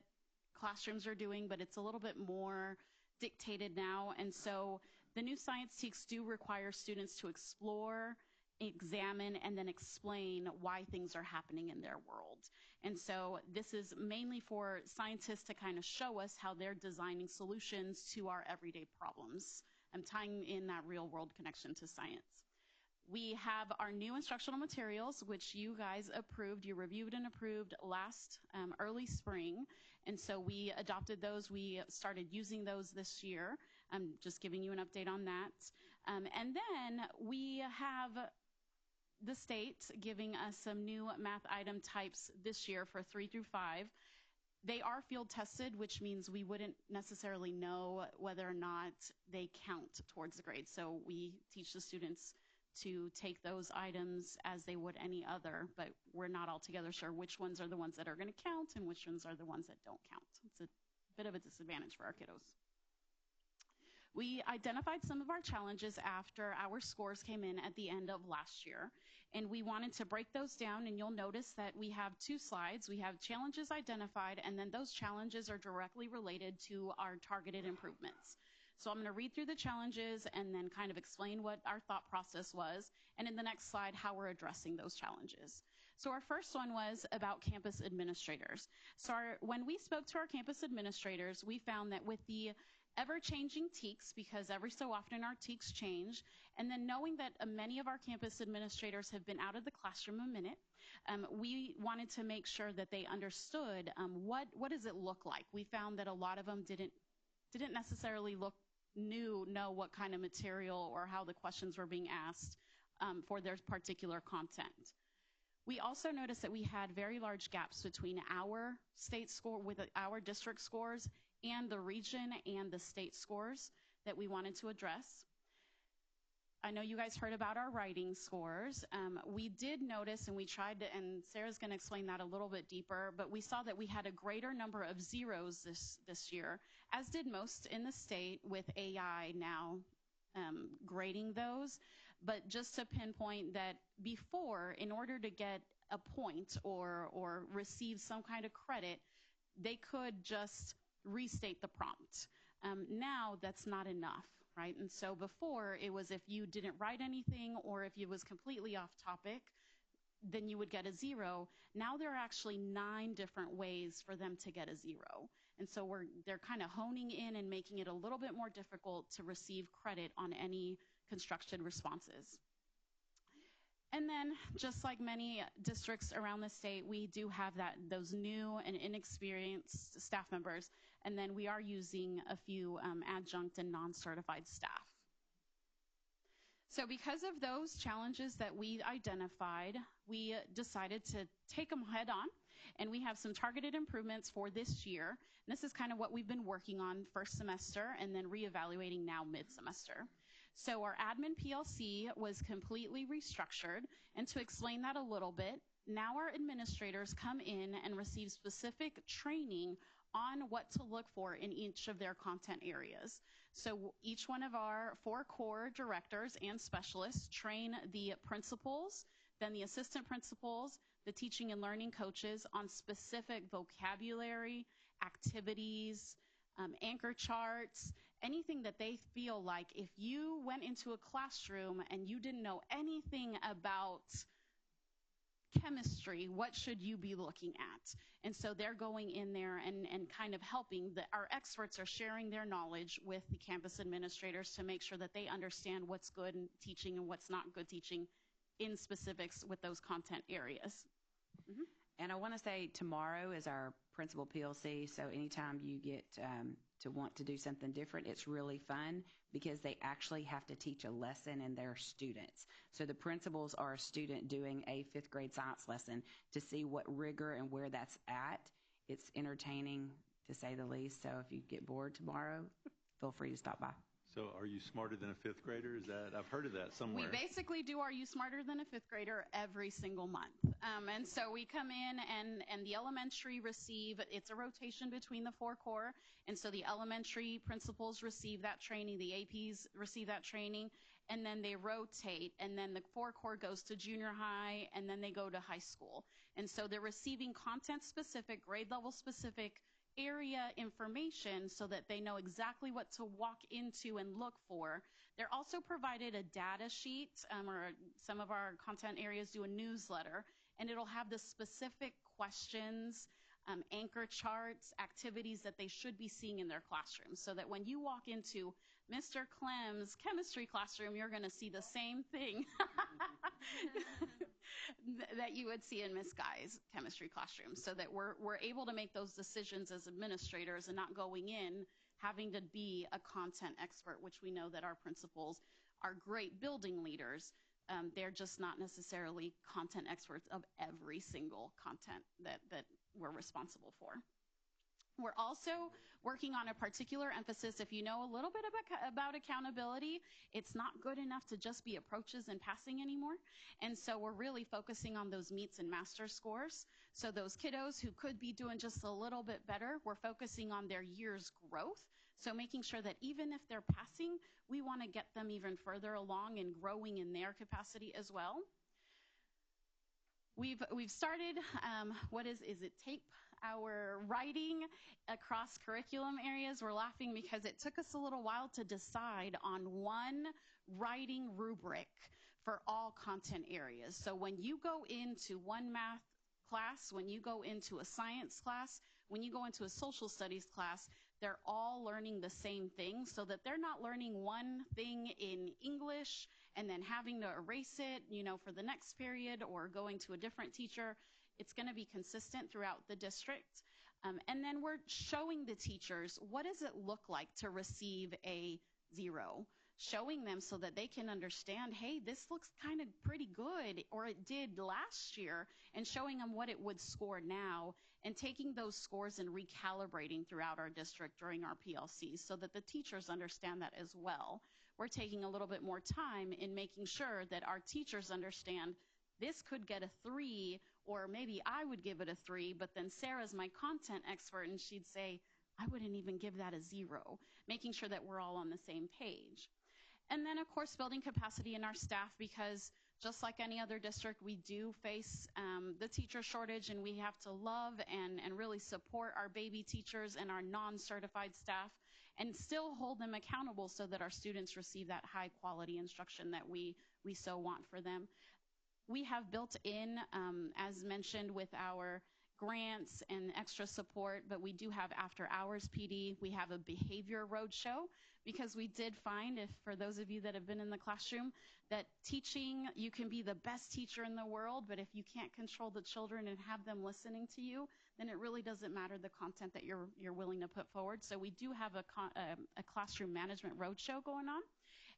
classrooms are doing, but it's a little bit more dictated now. And so the new science teaks do require students to explore, examine, and then explain why things are happening in their world. And so this is mainly for scientists to kind of show us how they're designing solutions to our everyday problems and tying in that real world connection to science. We have our new instructional materials, which you guys approved, you reviewed and approved last early spring. And so we adopted those. We started using those this year. I'm just giving you an update on that. And then we have the state giving us some new math item types this year for 3 through 5. They are field tested, which means we wouldn't necessarily know whether or not they count towards the grade. So we teach the students to take those items as they would any other, but we're not altogether sure which ones are the ones that are going to count and which ones are the ones that don't count. It's a bit of a disadvantage for our kiddos. We identified some of our challenges after our scores came in at the end of last year, and we wanted to break those down, and you'll notice that we have 2 slides. We have challenges identified, and then those challenges are directly related to our targeted improvements. So I'm going to read through the challenges and then kind of explain what our thought process was, and in the next slide, how we're addressing those challenges. So our first one was about campus administrators. So when we spoke to our campus administrators, we found that with the ever-changing TEKS, because every so often our TEKS change, and then knowing that many of our campus administrators have been out of the classroom a minute, we wanted to make sure that they understood what does it look like. We found that a lot of them didn't necessarily know what kind of material or how the questions were being asked for their particular content. We also noticed that we had very large gaps between our state score with our district scores and the region and the state scores that we wanted to address. I know you guys heard about our writing scores. We did notice, and we tried to, and Sarah's going to explain that a little bit deeper, but we saw that we had a greater number of zeros this year, as did most in the state, with AI now grading those. But just to pinpoint that before, in order to get a point or receive some kind of credit, they could just restate the prompt. Now that's not enough, right? And so before it was if you didn't write anything or if it was completely off topic, then you would get a 0. Now there are actually 9 different ways for them to get a 0. And so they're kind of honing in and making it a little bit more difficult to receive credit on any constructed responses. And then, just like many districts around the state, we do have those new and inexperienced staff members, and then we are using a few adjunct and non-certified staff. So because of those challenges that we identified, we decided to take them head on, and we have some targeted improvements for this year. And this is kind of what we've been working on first semester and then reevaluating now mid-semester. So our admin PLC was completely restructured, and to explain that a little bit, now our administrators come in and receive specific training on what to look for in each of their content areas. So each one of our 4 core directors and specialists train the principals, then the assistant principals, the teaching and learning coaches on specific vocabulary, activities, anchor charts, anything that they feel like if you went into a classroom and you didn't know anything about chemistry, what should you be looking at? And so they're going in there and kind of helping. Our experts are sharing their knowledge with the campus administrators to make sure that they understand what's good in teaching and what's not good teaching in specifics with those content areas. Mm-hmm. And I want to say tomorrow is our principal PLC, so anytime you get to want to do something different, it's really fun because they actually have to teach a lesson in their students. So the principals are a student doing a 5th grade science lesson to see what rigor and where that's at. It's entertaining, to say the least, so if you get bored tomorrow, feel free to stop by. So are you smarter than a 5th grader? Is that, I've heard of that somewhere. We basically do Are You Smarter Than a 5th Grader every single month. And so we come in and the elementary receive, it's a rotation between the 4 core. And so the elementary principals receive that training, the APs receive that training, and then they rotate. And then the 4 core goes to junior high, and then they go to high school. And so they're receiving content specific, grade level specific area information so that they know exactly what to walk into and look for. They're also provided a data sheet, or some of our content areas do a newsletter, and it'll have the specific questions, anchor charts, activities that they should be seeing in their classroom, so that when you walk into Mr. Clem's chemistry classroom, you're going to see the same thing that you would see in Miss Guy's chemistry classroom, so that we're able to make those decisions as administrators and not going in having to be a content expert, which we know that our principals are great building leaders. They're just not necessarily content experts of every single content that we're responsible for. We're also working on a particular emphasis. If you know a little bit about accountability, it's not good enough to just be approaches and passing anymore. And so we're really focusing on those meets and master scores. So those kiddos who could be doing just a little bit better, we're focusing on their year's growth. So making sure that even if they're passing, we want to get them even further along and growing in their capacity as well. We've started, is it tape? Our writing across curriculum areas. We're laughing because it took us a little while to decide on one writing rubric for all content areas. So when you go into one math class, when you go into a science class, when you go into a social studies class, they're all learning the same thing, so that they're not learning one thing in English and then having to erase it, for the next period, or going to a different teacher. It's going to be consistent throughout the district. And then we're showing the teachers, what does it look like to receive a 0? Showing them so that they can understand, hey, this looks kind of pretty good, or it did last year, and showing them what it would score now, and taking those scores and recalibrating throughout our district during our PLCs so that the teachers understand that as well. We're taking a little bit more time in making sure that our teachers understand this could get a 3, or maybe I would give it a 3, but then Sarah's my content expert, and she'd say, I wouldn't even give that a 0, making sure that we're all on the same page. And then, of course, building capacity in our staff, because just like any other district, we do face the teacher shortage, and we have to love and really support our baby teachers and our non-certified staff, and still hold them accountable so that our students receive that high-quality instruction that we so want for them. We have built in, as mentioned, with our grants and extra support, but we do have after-hours PD. We have a behavior roadshow, because we did find, for those of you that have been in the classroom, that teaching, you can be the best teacher in the world, but if you can't control the children and have them listening to you, then it really doesn't matter the content that you're willing to put forward. So we do have a classroom management roadshow going on.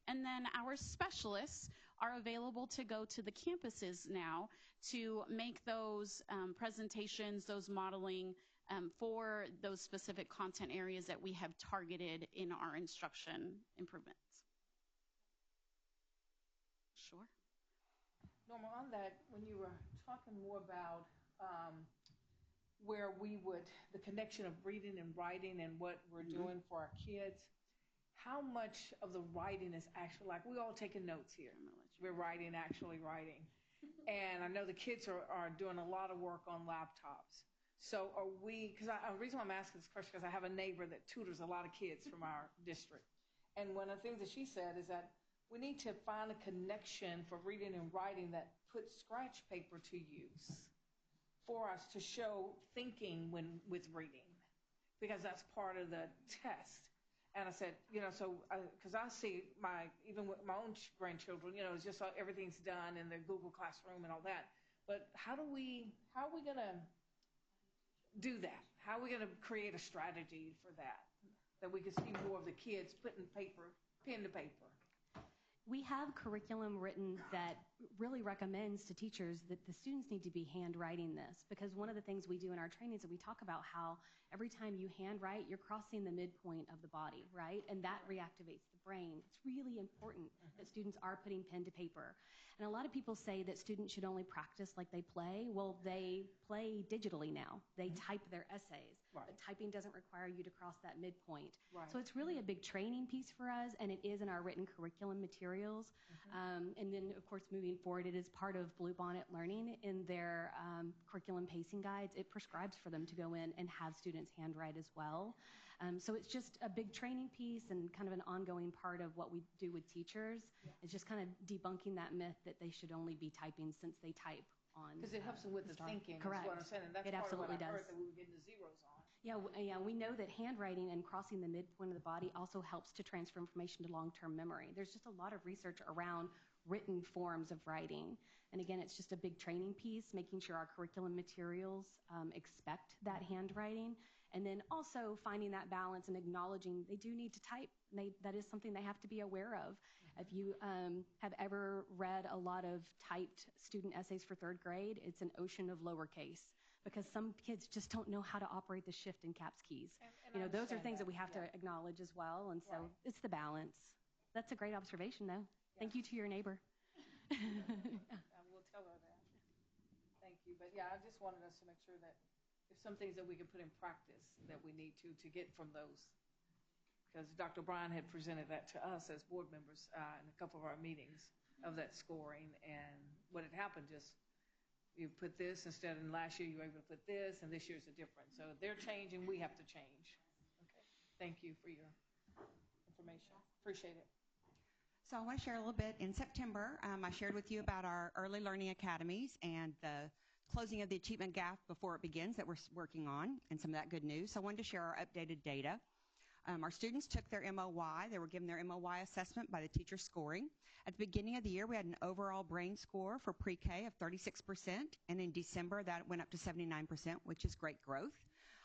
And then our specialists are available to go to the campuses now to make those presentations, those modeling for those specific content areas that we have targeted in our instruction improvements. Sure. Norma, on that, when you were talking more about where the connection of reading and writing and what we're doing for our kids, how much of the writing is actually, like, we all taking notes here. We're writing, actually writing. And I know the kids are doing a lot of work on laptops. So are we, because the reason why I'm asking this question, because I have a neighbor that tutors a lot of kids from our district. And one of the things that she said is that we need to find a connection for reading and writing that puts scratch paper to use for us to show thinking with reading, because that's part of the test. And I said, so, because I see even with my own grandchildren, it's just everything's done in their Google Classroom and all that. But how are we going to do that? How are we going to create a strategy for that we can see more of the kids putting pen to paper? We have curriculum written that really recommends to teachers that the students need to be handwriting this, because one of the things we do in our trainings is we talk about how every time you handwrite, you're crossing the midpoint of the body, right? And that reactivates the brain. It's really important that students are putting pen to paper. And a lot of people say that students should only practice like they play. Well, they play digitally now. They type their essays. Right. But typing doesn't require you to cross that midpoint. Right. So it's really a big training piece for us, and it is in our written curriculum materials. And then, of course, moving forward, it is part of Bluebonnet Learning in their curriculum pacing guides. It prescribes for them to go in and have students handwrite as well. So it's just a big training piece and kind of an ongoing part of what we do with teachers. Yeah. It's just kind of debunking that myth that they should only be typing since they type on. Because it helps them with the thinking. Correct. Is what I'm saying. And that's it part absolutely of what I does. heard that we were getting the zeros on. Yeah, we know that handwriting and crossing the midpoint of the body also helps to transfer information to long-term memory. There's just a lot of research around written forms of writing. And again, it's just a big training piece, making sure our curriculum materials expect that handwriting. And then also finding that balance and acknowledging they do need to type. That is something they have to be aware of. If you have ever read a lot of typed student essays for third grade, it's an ocean of lowercase, because some kids just don't know how to operate the shift and caps keys. And those are things that we have to acknowledge as well. And so it's the balance. That's a great observation, though. Yeah. Thank you to your neighbor. I will tell her that. Thank you. But yeah, I just wanted us to make sure that there's some things that we can put in practice that we need to get from those. Because Dr. Bryan had presented that to us as board members in a couple of our meetings of that scoring. And what had happened, just you put this instead, and last year you were able to put this, and this year's a difference. So they're changing, we have to change. Okay. Thank you for your information. Appreciate it. So I want to share a little bit. In September, I shared with you about our early learning academies and the closing of the achievement gap before it begins that we're working on, and some of that good news. So I wanted to share our updated data. Our students took their MOY. They were given their MOY assessment by the teacher scoring. At the beginning of the year, we had an overall brain score for pre-K of 36%, and in December, that went up to 79%, which is great growth.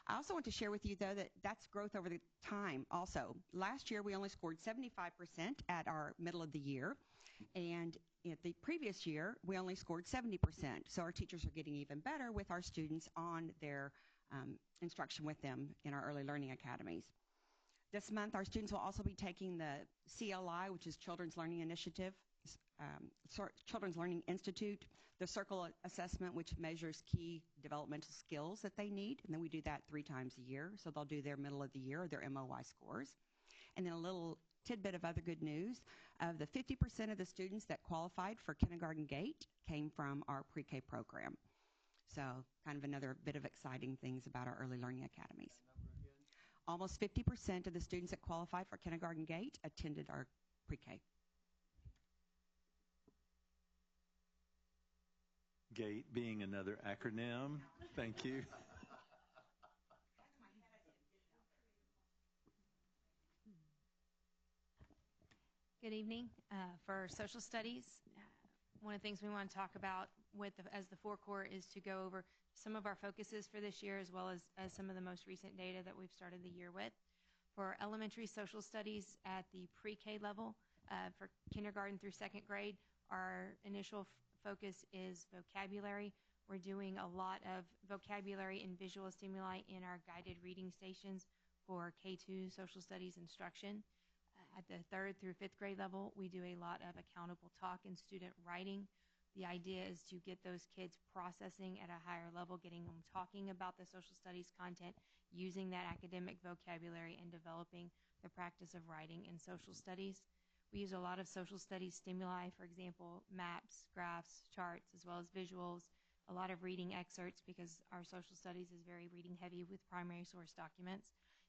I also want to share with you, though, that that's growth over the time also. Last year, we only scored 75% at our middle of the year, and at the previous year, we only scored 70%. So our teachers are getting even better with our students on their instruction with them in our early learning academies. This month, our students will also be taking the CLI, which is Children's Learning Initiative, Children's Learning Institute, the Circle Assessment, which measures key developmental skills that they need. And then we do that 3 times a year. So they'll do their middle of the year, their MOY scores. And then a little tidbit of other good news. Of the 50% of the students that qualified for Kindergarten Gate came from our pre-K program. So kind of another bit of exciting things about our early learning academies. Almost 50% of the students that qualified for Kindergarten Gate attended our pre-K. GATE being another acronym. Thank you. Good evening. For social studies, one of the things we want to talk about as the forecourt is to go over some of our focuses for this year, as well as some of the most recent data that we've started the year with. For elementary social studies at the pre-K level, for kindergarten through 2nd grade, our initial focus is vocabulary. We're doing a lot of vocabulary and visual stimuli in our guided reading stations for K2 social studies instruction. At the 3rd through 5th grade level, we do a lot of accountable talk and student writing. The idea is to get those kids processing at a higher level, getting them talking about the social studies content, using that academic vocabulary, and developing the practice of writing in social studies. We use a lot of social studies stimuli, for example, maps, graphs, charts, as well as visuals, a lot of reading excerpts because our social studies is very reading heavy with primary source documents.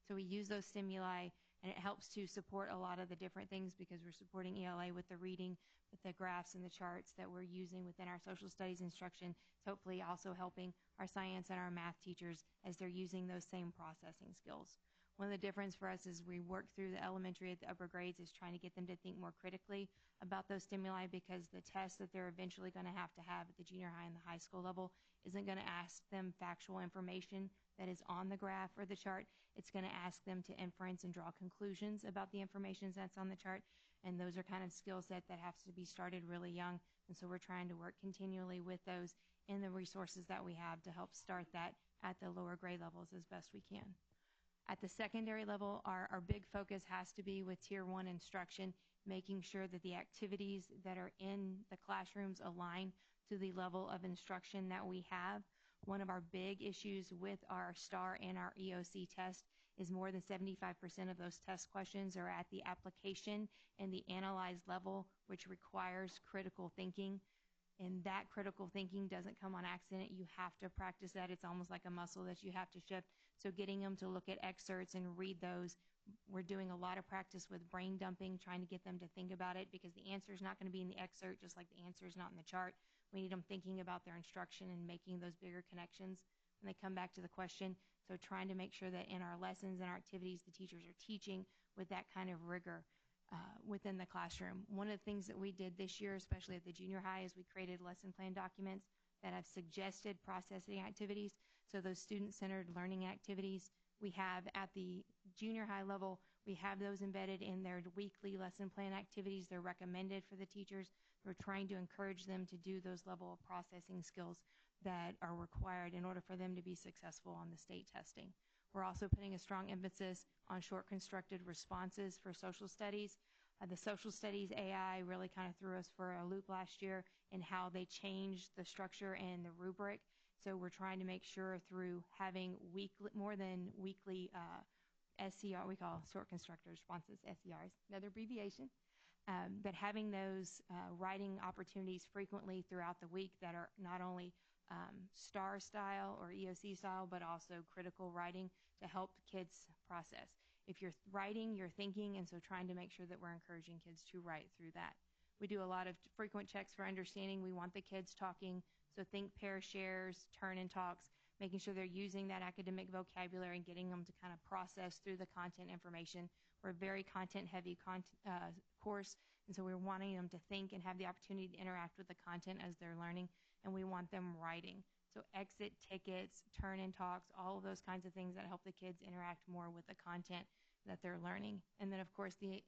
So we use those stimuli, and it helps to support a lot of the different things because we're supporting ELA with the reading, with the graphs and the charts that we're using within our social studies instruction. It's hopefully also helping our science and our math teachers as they're using those same processing skills. One of the difference for us is we work through the elementary at the upper grades is trying to get them to think more critically about those stimuli because the test that they're eventually going to have at the junior high and the high school level isn't going to ask them factual information that is on the graph or the chart. It's going to ask them to inference and draw conclusions about the information that's on the chart. And those are kind of skill set that have to be started really young. And so we're trying to work continually with those in the resources that we have to help start that at the lower grade levels as best we can. At the secondary level, our big focus has to be with Tier 1 instruction, making sure that the activities that are in the classrooms align to the level of instruction that we have. One of our big issues with our STAR and our EOC test is more than 75% of those test questions are at the application and the analyzed level, which requires critical thinking. And that critical thinking doesn't come on accident. You have to practice that. It's almost like a muscle that you have to shift. So getting them to look at excerpts and read those, we're doing a lot of practice with brain dumping, trying to get them to think about it because the answer is not going to be in the excerpt, just like the answer is not in the chart. We need them thinking about their instruction and making those bigger connections when they come back to the question. So trying to make sure that in our lessons and our activities, the teachers are teaching with that kind of rigor within the classroom. One of the things that we did this year, especially at the junior high, is we created lesson plan documents that have suggested processing activities. So those student-centered learning activities we have at the junior high level, we have those embedded in their weekly lesson plan activities. They're recommended for the teachers. We're trying to encourage them to do those level of processing skills that are required in order for them to be successful on the state testing. We're also putting a strong emphasis on short constructed responses for social studies. The social studies AI really kind of threw us for a loop last year in how they changed the structure and the rubric. So we're trying to make sure through having more than weekly SCR, we call short constructed responses, SCRs, another abbreviation, but having those writing opportunities frequently throughout the week that are not only STAR style or EOC style, but also critical writing to help kids process. If you're writing, you're thinking, and so trying to make sure that we're encouraging kids to write through that. We do a lot of frequent checks for understanding. We want the kids talking, so think, pair, shares, turn, and talks, making sure they're using that academic vocabulary and getting them to kind of process through the content information. We're a very content-heavy course, and so we're wanting them to think and have the opportunity to interact with the content as they're learning, and we want them writing. So exit tickets, turn and talks, all of those kinds of things that help the kids interact more with the content that they're learning. And then, of course, the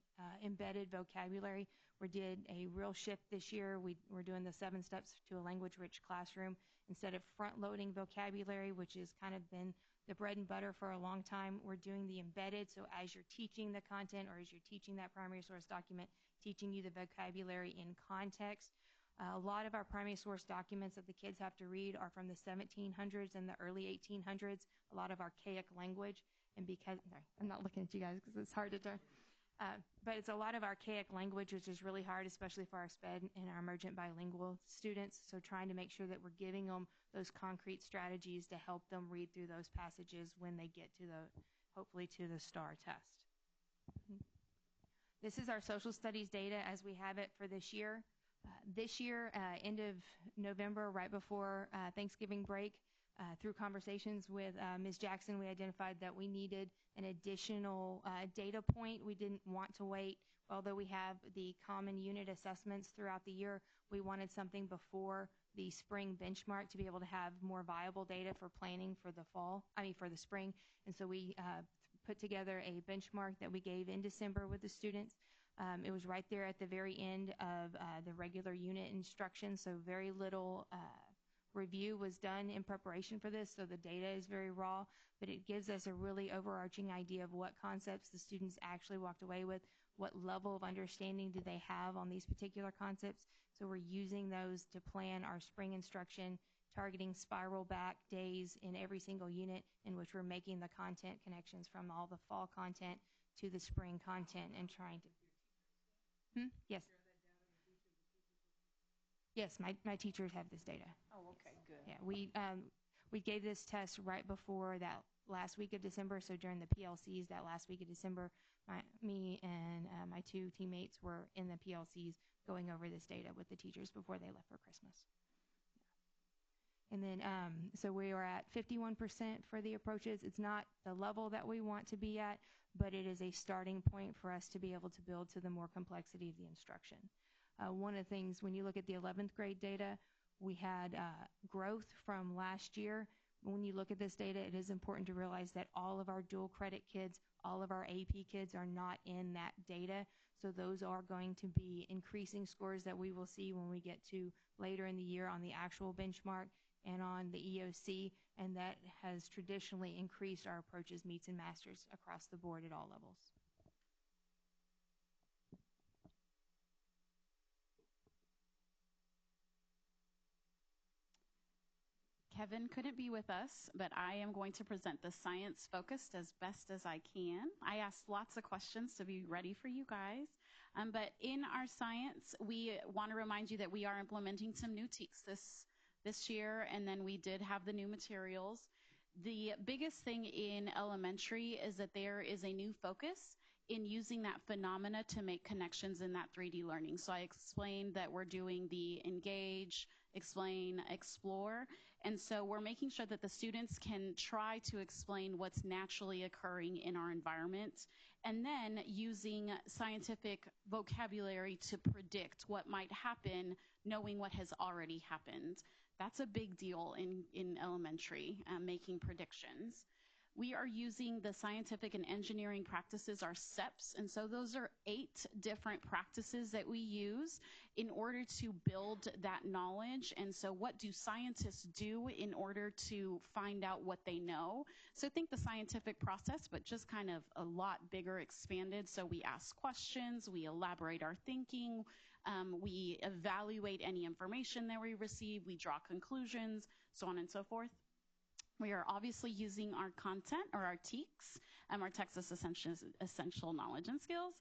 embedded vocabulary. We did a real shift this year. We're doing the 7 steps to a language-rich classroom. Instead of front-loading vocabulary, which has kind of been the bread and butter for a long time, we're doing the embedded. So as you're teaching the content or as you're teaching that primary source document, teaching you the vocabulary in context. A lot of our primary source documents that the kids have to read are from the 1700s and the early 1800s, a lot of archaic language. And because, sorry, I'm not looking at you guys because it's hard to turn. But it's a lot of archaic language, which is really hard, especially for our SPED and our emergent bilingual students. So trying to make sure that we're giving them those concrete strategies to help them read through those passages when they get to hopefully to the STAR test. This is our social studies data as we have it for this year. This year, end of November, right before Thanksgiving break, through conversations with Ms. Jackson, we identified that we needed an additional data point. We didn't want to wait. Although we have the common unit assessments throughout the year, we wanted something before the spring benchmark to be able to have more viable data for planning for the spring. And so we put together a benchmark that we gave in December with the students. It was right there at the very end of the regular unit instruction, so very little review was done in preparation for this, so the data is very raw, but it gives us a really overarching idea of what concepts the students actually walked away with, what level of understanding do they have on these particular concepts. So we're using those to plan our spring instruction, targeting spiral back days in every single unit in which we're making the content connections from all the fall content to the spring content and trying to. Yes. Yes, my teachers have this data. Oh, okay, good. Yeah, we gave this test right before that last week of December. So during the PLCs that last week of December, me and my two teammates were in the PLCs going over this data with the teachers before they left for Christmas. And then, so we are at 51% for the approaches. It's not the level that we want to be at, but it is a starting point for us to be able to build to the more complexity of the instruction. One of the things, when you look at the 11th grade data, we had growth from last year. When you look at this data, it is important to realize that all of our dual credit kids, all of our AP kids are not in that data. So those are going to be increasing scores that we will see when we get to later in the year on the actual benchmark and on the EOC, and that has traditionally increased our approaches, meets, and masters across the board at all levels. Kevin couldn't be with us, but I am going to present the science focused as best as I can. I asked lots of questions to be ready for you guys. But in our science, we want to remind you that we are implementing some new TEKS this year, and then we did have the new materials. The biggest thing in elementary is that there is a new focus in using that phenomena to make connections in that 3D learning. So I explained that we're doing the engage, explain, explore. And so we're making sure that the students can try to explain what's naturally occurring in our environment, and then using scientific vocabulary to predict what might happen, knowing what has already happened. That's a big deal in elementary, making predictions. We are using the scientific and engineering practices, our SEPs, and so those are 8 different practices that we use in order to build that knowledge. And so what do scientists do in order to find out what they know? So think the scientific process, but just kind of a lot bigger, expanded. So we ask questions, we elaborate our thinking, we evaluate any information that we receive, we draw conclusions, so on and so forth. We are obviously using our content, or our TEKS, our Texas Essential Knowledge and Skills,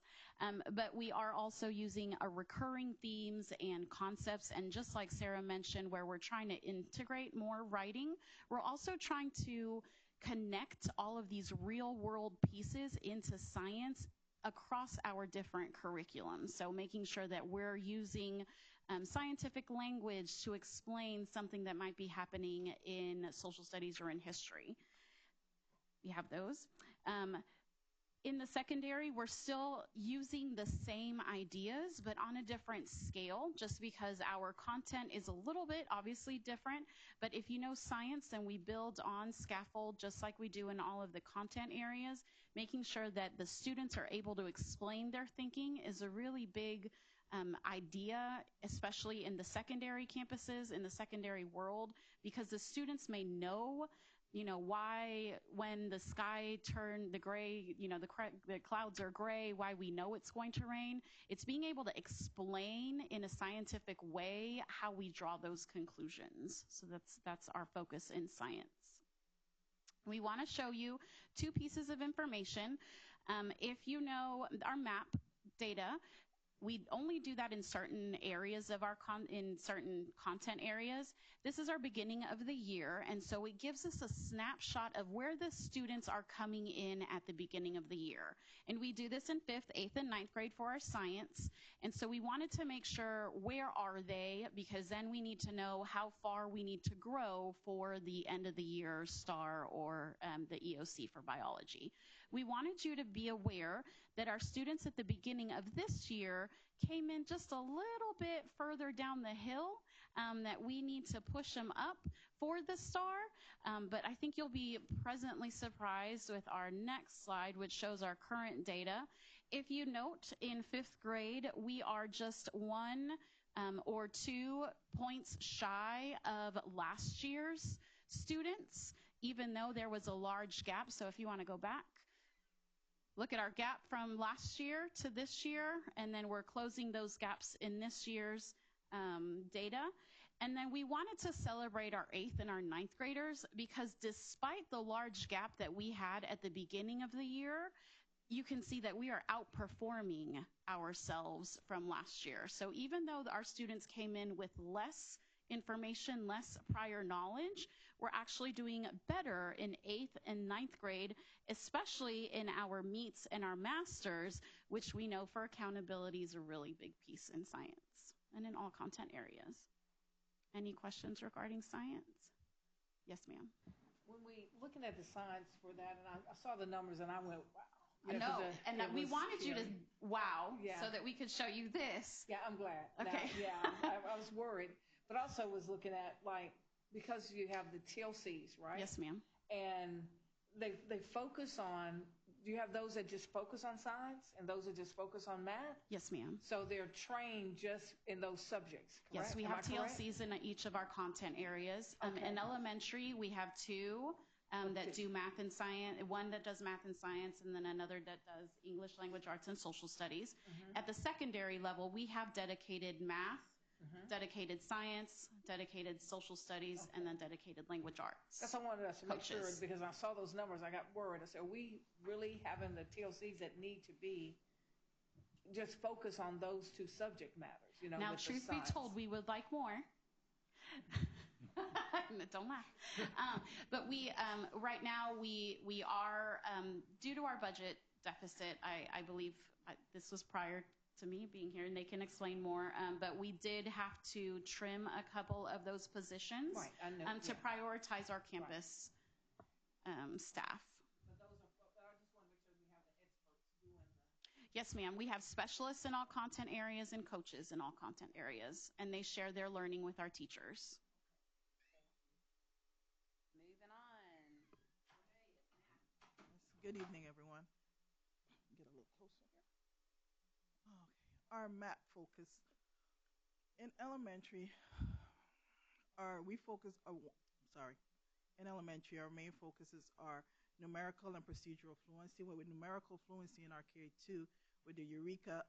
but we are also using recurring themes and concepts, and just like Sarah mentioned, where we're trying to integrate more writing, we're also trying to connect all of these real-world pieces into science across our different curriculums. So making sure that we're using scientific language to explain something that might be happening in social studies or in history. You have those. In the secondary, we're still using the same ideas, but on a different scale, just because our content is a little bit obviously different. But if you know science, then we build on scaffold just like we do in all of the content areas. Making sure that the students are able to explain their thinking is a really big idea, especially in the secondary campuses, in the secondary world, because the students may know, why when the sky turned the gray, the clouds are gray, why we know it's going to rain. It's being able to explain in a scientific way how we draw those conclusions. So that's our focus in science. We want to show you 2 pieces of information. If you know our map data, we only do that in certain areas of our in certain content areas. This is our beginning of the year, and so it gives us a snapshot of where the students are coming in at the beginning of the year. And we do this in 5th, 8th, and 9th grade for our science. And so we wanted to make sure, where are they? Because then we need to know how far we need to grow for the end of the year STAR or the EOC for biology. We wanted you to be aware that our students at the beginning of this year came in just a little bit further down the hill, that we need to push them up for the STAR. But I think you'll be pleasantly surprised with our next slide, which shows our current data. If you note, in 5th grade, we are just 1 or 2 points shy of last year's students, even though there was a large gap. So if you want to go back, look at our gap from last year to this year, and then we're closing those gaps in this year's data. And then we wanted to celebrate our 8th and our 9th graders because despite the large gap that we had at the beginning of the year, you can see that we are outperforming ourselves from last year. So even though our students came in with less information, less prior knowledge, we're actually doing better in 8th and 9th grade, especially in our meets and our masters, which we know for accountability is a really big piece in science and in all content areas. Any questions regarding science? Yes, ma'am. When we looking at the science for that, and I saw the numbers, and I went, wow. I know, and that we wanted you to wow, Yeah. so that we could show you this. Yeah, I'm glad. Okay. I was worried, but also was looking at, like, because you have the TLCs, right? Yes, ma'am. And they focus on. Do you have those that just focus on science and those that just focus on math? Yes, ma'am. So they're trained just in those subjects, correct? Yes, we have TLCs in each of our content areas. Okay. In elementary, we have two that do math and science, one that does math and science, and then another that does English language arts and social studies. At the secondary level, we have dedicated math, dedicated science, dedicated social studies, and then dedicated language arts. That's what I wanted us to make sure, Coaches. because I saw those numbers, I got worried. I said, are we really having the TLCs that need to be just focus on those two subject matters? You know, Now, with the truth be science? told, we would like more. Don't laugh. But we, right now, we are, due to our budget deficit, I believe this was prior to me being here, and they can explain more, but we did have to trim a couple of those positions Right, I know, to prioritize our campus staff. Yes, ma'am. We have specialists in all content areas and coaches in all content areas, and they share their learning with our teachers. Moving on. Good evening, everyone. Get a little closer here. Okay. Our map focus. In elementary, in elementary, our main focuses are numerical and procedural fluency. With numerical fluency in our K2, with the Eureka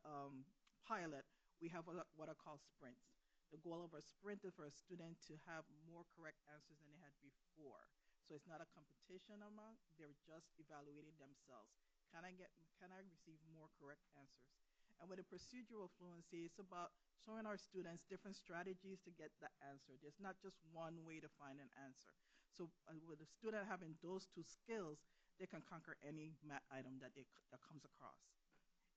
pilot, we have what are called sprints. The goal of a sprint is for a student to have more correct answers than they had before. So it's not a competition among, they're just evaluating themselves. Can I receive more correct answers? And with the procedural fluency, it's about showing our students different strategies to get the answer. There's not just one way to find an answer. So with a student having those two skills, they can conquer any math item that comes across.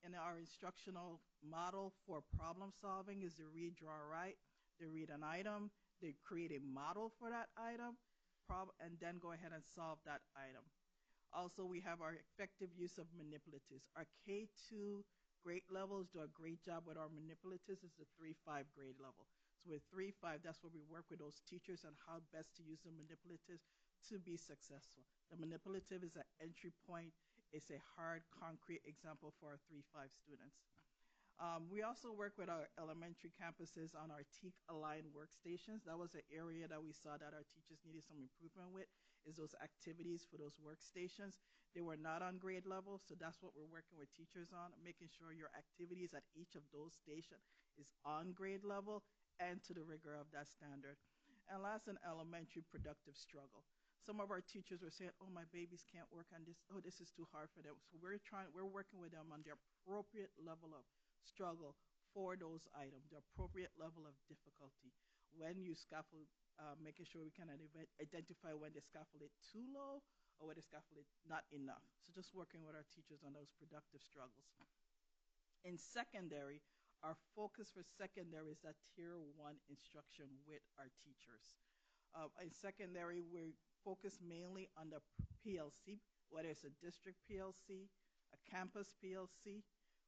And our instructional model for problem solving is the read, draw, write. They read an item, they create a model for that item, and then go ahead and solve that item. Also, we have our effective use of manipulatives. Our K2 grade levels do a great job with our manipulatives. It's the 3-5 grade level. So with 3-5, that's where we work with those teachers on how best to use the manipulatives to be successful. The manipulative is an entry point. It's a hard, concrete example for our 3-5 students. We also work with our elementary campuses on our TEAC-aligned workstations. That was an area that we saw that our teachers needed some improvement with, is those activities for those workstations. They were not on grade level, so that's what we're working with teachers on, making sure your activities at each of those stations is on grade level and to the rigor of that standard. And last, in elementary, productive struggle. Some of our teachers were saying, oh, my babies can't work on this. Oh, this is too hard for them. So we're working with them on the appropriate level of struggle for those items, the appropriate level of difficulty. When you scaffold, making sure we can identify when they scaffold it too low or when they scaffold it not enough. So just working with our teachers on those productive struggles. In secondary, our focus for secondary is that tier 1 instruction with our teachers. In secondary, we focus mainly on the PLC, whether it's a district PLC, a campus PLC.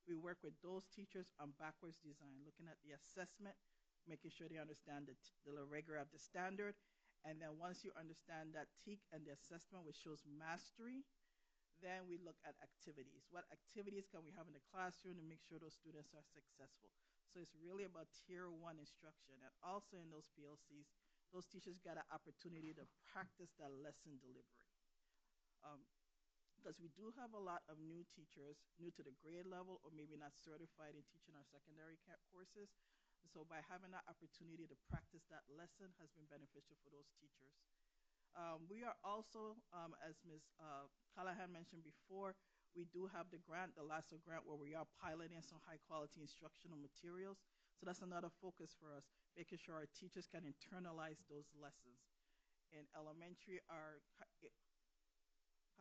We work with those teachers on backwards design, looking at the assessment, making sure they understand the rigor of the standard. And then once you understand that TEAC and the assessment, which shows mastery, then we look at activities. What activities can we have in the classroom to make sure those students are successful? So it's really about tier 1 instruction. And also in those PLCs, those teachers got an opportunity to practice that lesson delivery. Because we do have a lot of new teachers, new to the grade level, or maybe not certified in teaching our secondary courses. So by having that opportunity to practice that lesson has been beneficial for those teachers. We are also, as Ms. Callahan mentioned before, we do have the grant, the LASSO grant, where we are piloting some high quality instructional materials. So that's another focus for us, making sure our teachers can internalize those lessons. In elementary, our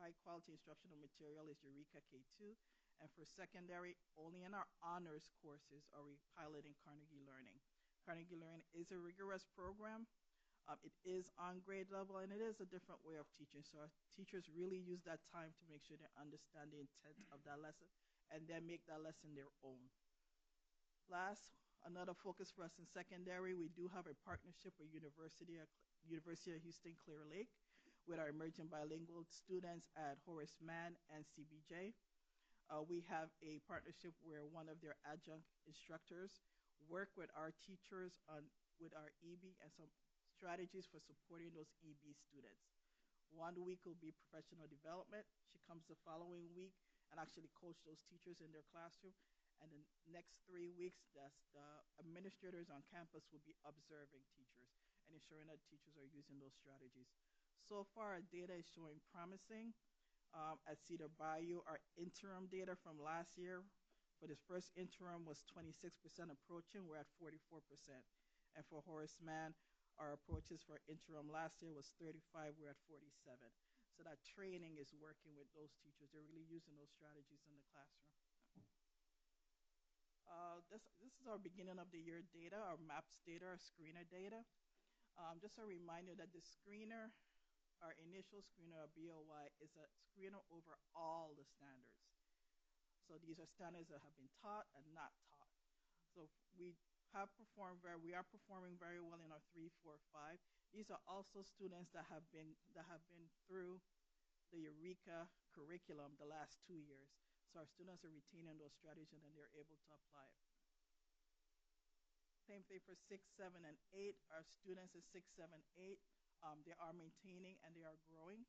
high quality instructional material is Eureka K2. And for secondary, only in our honors courses are we piloting Carnegie Learning. Carnegie Learning is a rigorous program. It is on grade level, and it is a different way of teaching. So our teachers really use that time to make sure they understand the intent of that lesson and then make that lesson their own. Last, another focus for us in secondary, we do have a partnership with University of Houston Clear Lake with our emerging bilingual students at Horace Mann and CBJ. We have a partnership where one of their adjunct instructors work with our teachers with our EB and some strategies for supporting those EB students. 1 week will be professional development. She comes the following week and actually coach those teachers in their classroom. And the next 3 weeks, the administrators on campus will be observing teachers and ensuring that teachers are using those strategies. So far, our data is showing promising. At Cedar Bayou, our interim data from last year for this first interim was 26% approaching. We're at 44%. And for Horace Mann, our approaches for interim last year was 35. We're at 47. So that training is working with those teachers. They're really using those strategies in the classroom. This is our beginning of the year data, our MAPS data, our screener data. Just a reminder that the screener, our initial screener, our BOY, is a screener over all the standards. So these are standards that have been taught and not taught. So we are performing very well in our 3, 4, 5. These are also students that have been through the Eureka curriculum the last 2 years. So our students are retaining those strategies and they're able to apply it. Same thing for 6, 7, and 8. Our students in 6, 7, 8. They are maintaining and they are growing.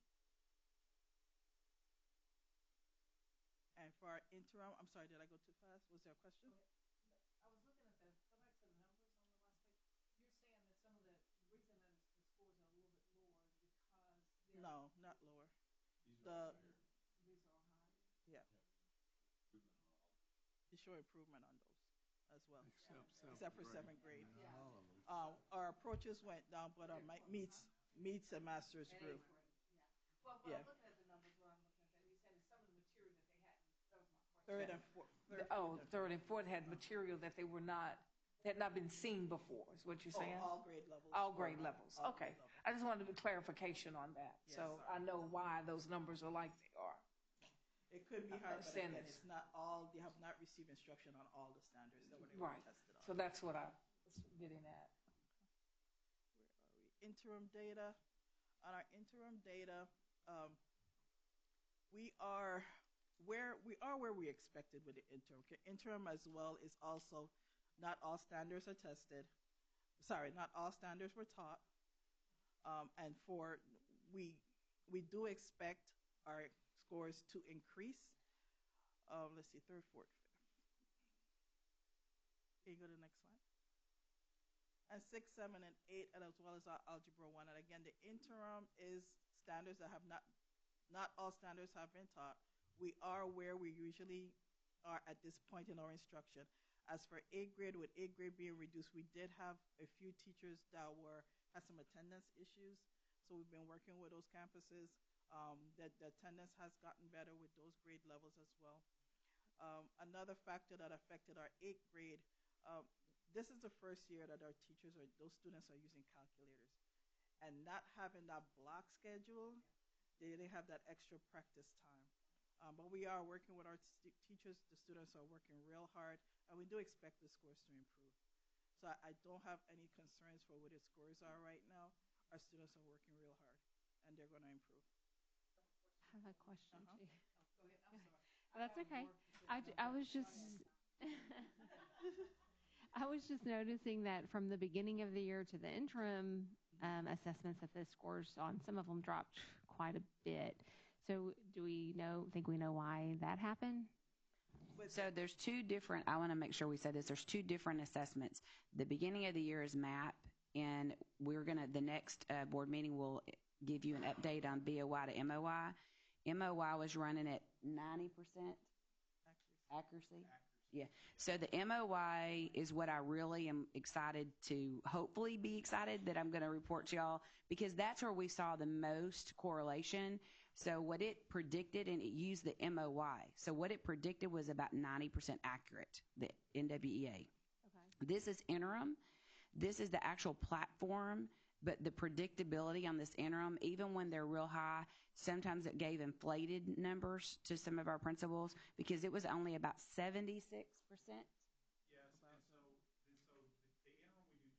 And for our interim, I'm sorry, did I go too fast? Was there a question? I was looking at go back to the numbers on the last page. You're saying that some of the reason that the scores are a little bit lower is because No, not lower. these are higher. Yeah. You show improvement on those as well. Except for grade. 7th grade. Yeah. Our approaches went down, but our meets and masters grew. Well, Yeah. I'm looking at the numbers, what I'm looking at, you said some of the material that they hadn't, that was my question. Third and fourth. Third and fourth had material that they had not been seen before, is what you're saying? All grade levels. All grade levels, All okay. grade levels. I just wanted a clarification on that, Yes. so I know why those numbers are like they are. It could be I hard, but understand again, this. it's not all, they have not received instruction on all the standards that they were Right, tested on. so that's what I was getting at. Where are we? Interim data. On our interim data, we are where we expected with the interim. Okay, interim as well is also not all standards are tested. Sorry, not all standards were taught. And we do expect our scores to increase. Let's see, 3rd, 4th, 5th. Can you go to the next slide? And 6, 7, and 8, and as well as our Algebra 1. And again, the interim is standards that have not all standards have been taught. We are where we usually are at this point in our instruction. As for 8th grade, with 8th grade being reduced, we did have a few teachers that had some attendance issues. So we've been working with those campuses. The attendance has gotten better with those grade levels as well. Another factor that affected our 8th grade, this is the first year that those students are using calculators. And not having that block schedule, they didn't have that extra practice time. But we are working with our teachers. The students are working real hard, and we do expect the scores to improve. So I don't have any concerns for what the scores are right now. Our students are working real hard, and they're going to improve. I have a question, too. Go ahead, I'm sorry. That's okay. I was just I was just noticing that from the beginning of the year to the interim assessments, that the scores on some of them dropped quite a bit. So do we think we know why that happened? So there's two different, I want to make sure we say this, there's two different assessments. The beginning of the year is MAP, and the next board meeting will give you an update on BOY to MOY. MOY was running at 90% accuracy. Yeah. So the MOY is what I really am excited to, hopefully be excited that I'm going to report to y'all, because that's where we saw the most correlation. So what it predicted, and it used the MOY. So what it predicted was about 90% accurate, the NWEA. Okay. This is interim. This is the actual platform, but the predictability on this interim, even when they're real high, sometimes it gave inflated numbers to some of our principals because it was only about 76%. Yes, and so the interim we do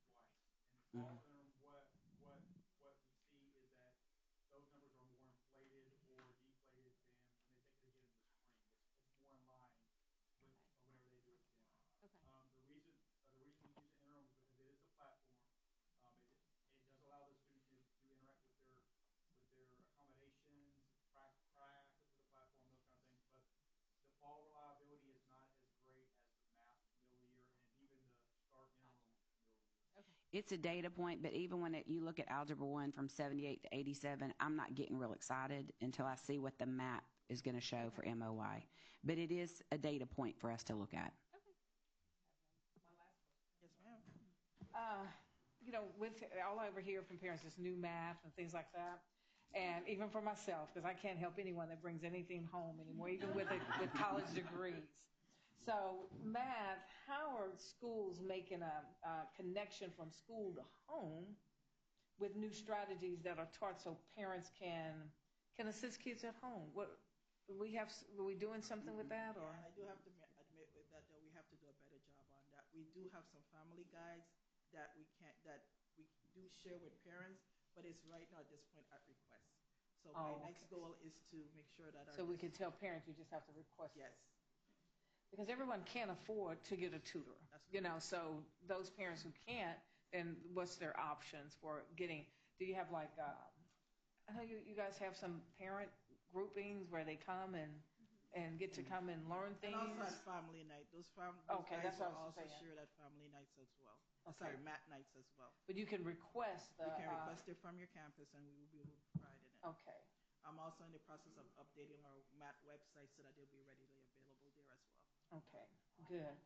twice. And the fall interim, what we see is that those numbers are more inflated or deflated than when they take it again in the spring. It's more in line with whenever they do it again. Okay. The reason we use the interim is because it is a platform. It does allow the students to interact with their accommodations, practice with the platform, those kind of things. But the fall reliability is not as great as the math middle of the year and even the start interim middle of the year. Okay. It's a data point, but even when you look at Algebra 1 from 78 to 87, I'm not getting real excited until I see what the map is going to show for MOY. But it is a data point for us to look at. Okay. Yes, ma'am. With all I ever hear from parents is new math and things like that. And even for myself, because I can't help anyone that brings anything home anymore, even with college degrees. So math, how are schools making a connection from school to home with new strategies that are taught so parents can assist kids at home? Are we doing something with that? Or? Yeah, I do have to admit with that we have to do a better job on that. We do have some family guides that we do share with parents, but it's right now at this point at request. So my next goal is to make sure that we can tell parents you just have to request. Yes. Because everyone can't afford to get a tutor. So those parents who can't, then what's their options for getting? Do you have I know you guys have some parent groupings where they come and get to come and learn things. And also at family night. Those guys that's what I was also saying. shared at family nights as well. Okay. Sorry, mat nights as well. But you can request You can request it from your campus, and we will be able to provide it. Okay. I'm also in the process of updating our mat website so that they'll be readily available there as well. Okay. Good.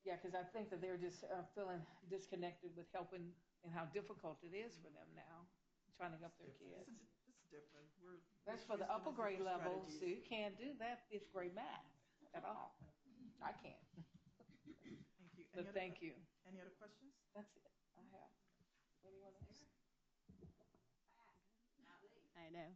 Yeah, because I think that they're just feeling disconnected with helping and how difficult it is for them now, trying to help their kids. It's different. That's for the upper grade levels, so you can't do that fifth grade math at all. I can't. Thank you. But thank you. Any other questions? That's it. I have. Anyone else? I know.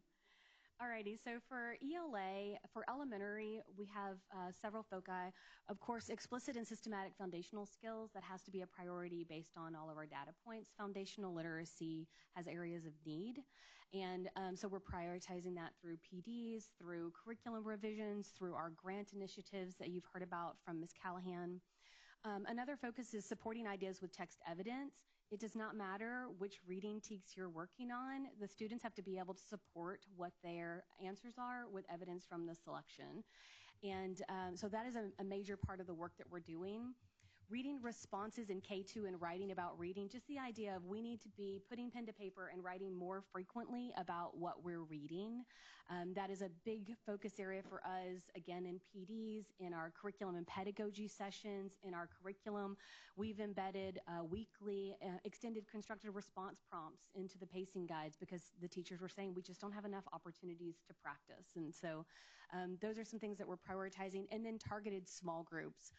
Alrighty, so for ELA, for elementary, we have several foci. Of course, explicit and systematic foundational skills, that has to be a priority based on all of our data points. Foundational literacy has areas of need. And so we're prioritizing that through PDs, through curriculum revisions, through our grant initiatives that you've heard about from Ms. Callahan. Another focus is supporting ideas with text evidence. It does not matter which reading teaks you're working on. The students have to be able to support what their answers are with evidence from the selection. And so that is a major part of the work that we're doing. Reading responses in K2 and writing about reading, just the idea of we need to be putting pen to paper and writing more frequently about what we're reading. That is a big focus area for us, again, in PDs, in our curriculum and pedagogy sessions, in our curriculum. We've embedded weekly extended constructive response prompts into the pacing guides because the teachers were saying we just don't have enough opportunities to practice. And so those are some things that we're prioritizing. And then targeted small groups.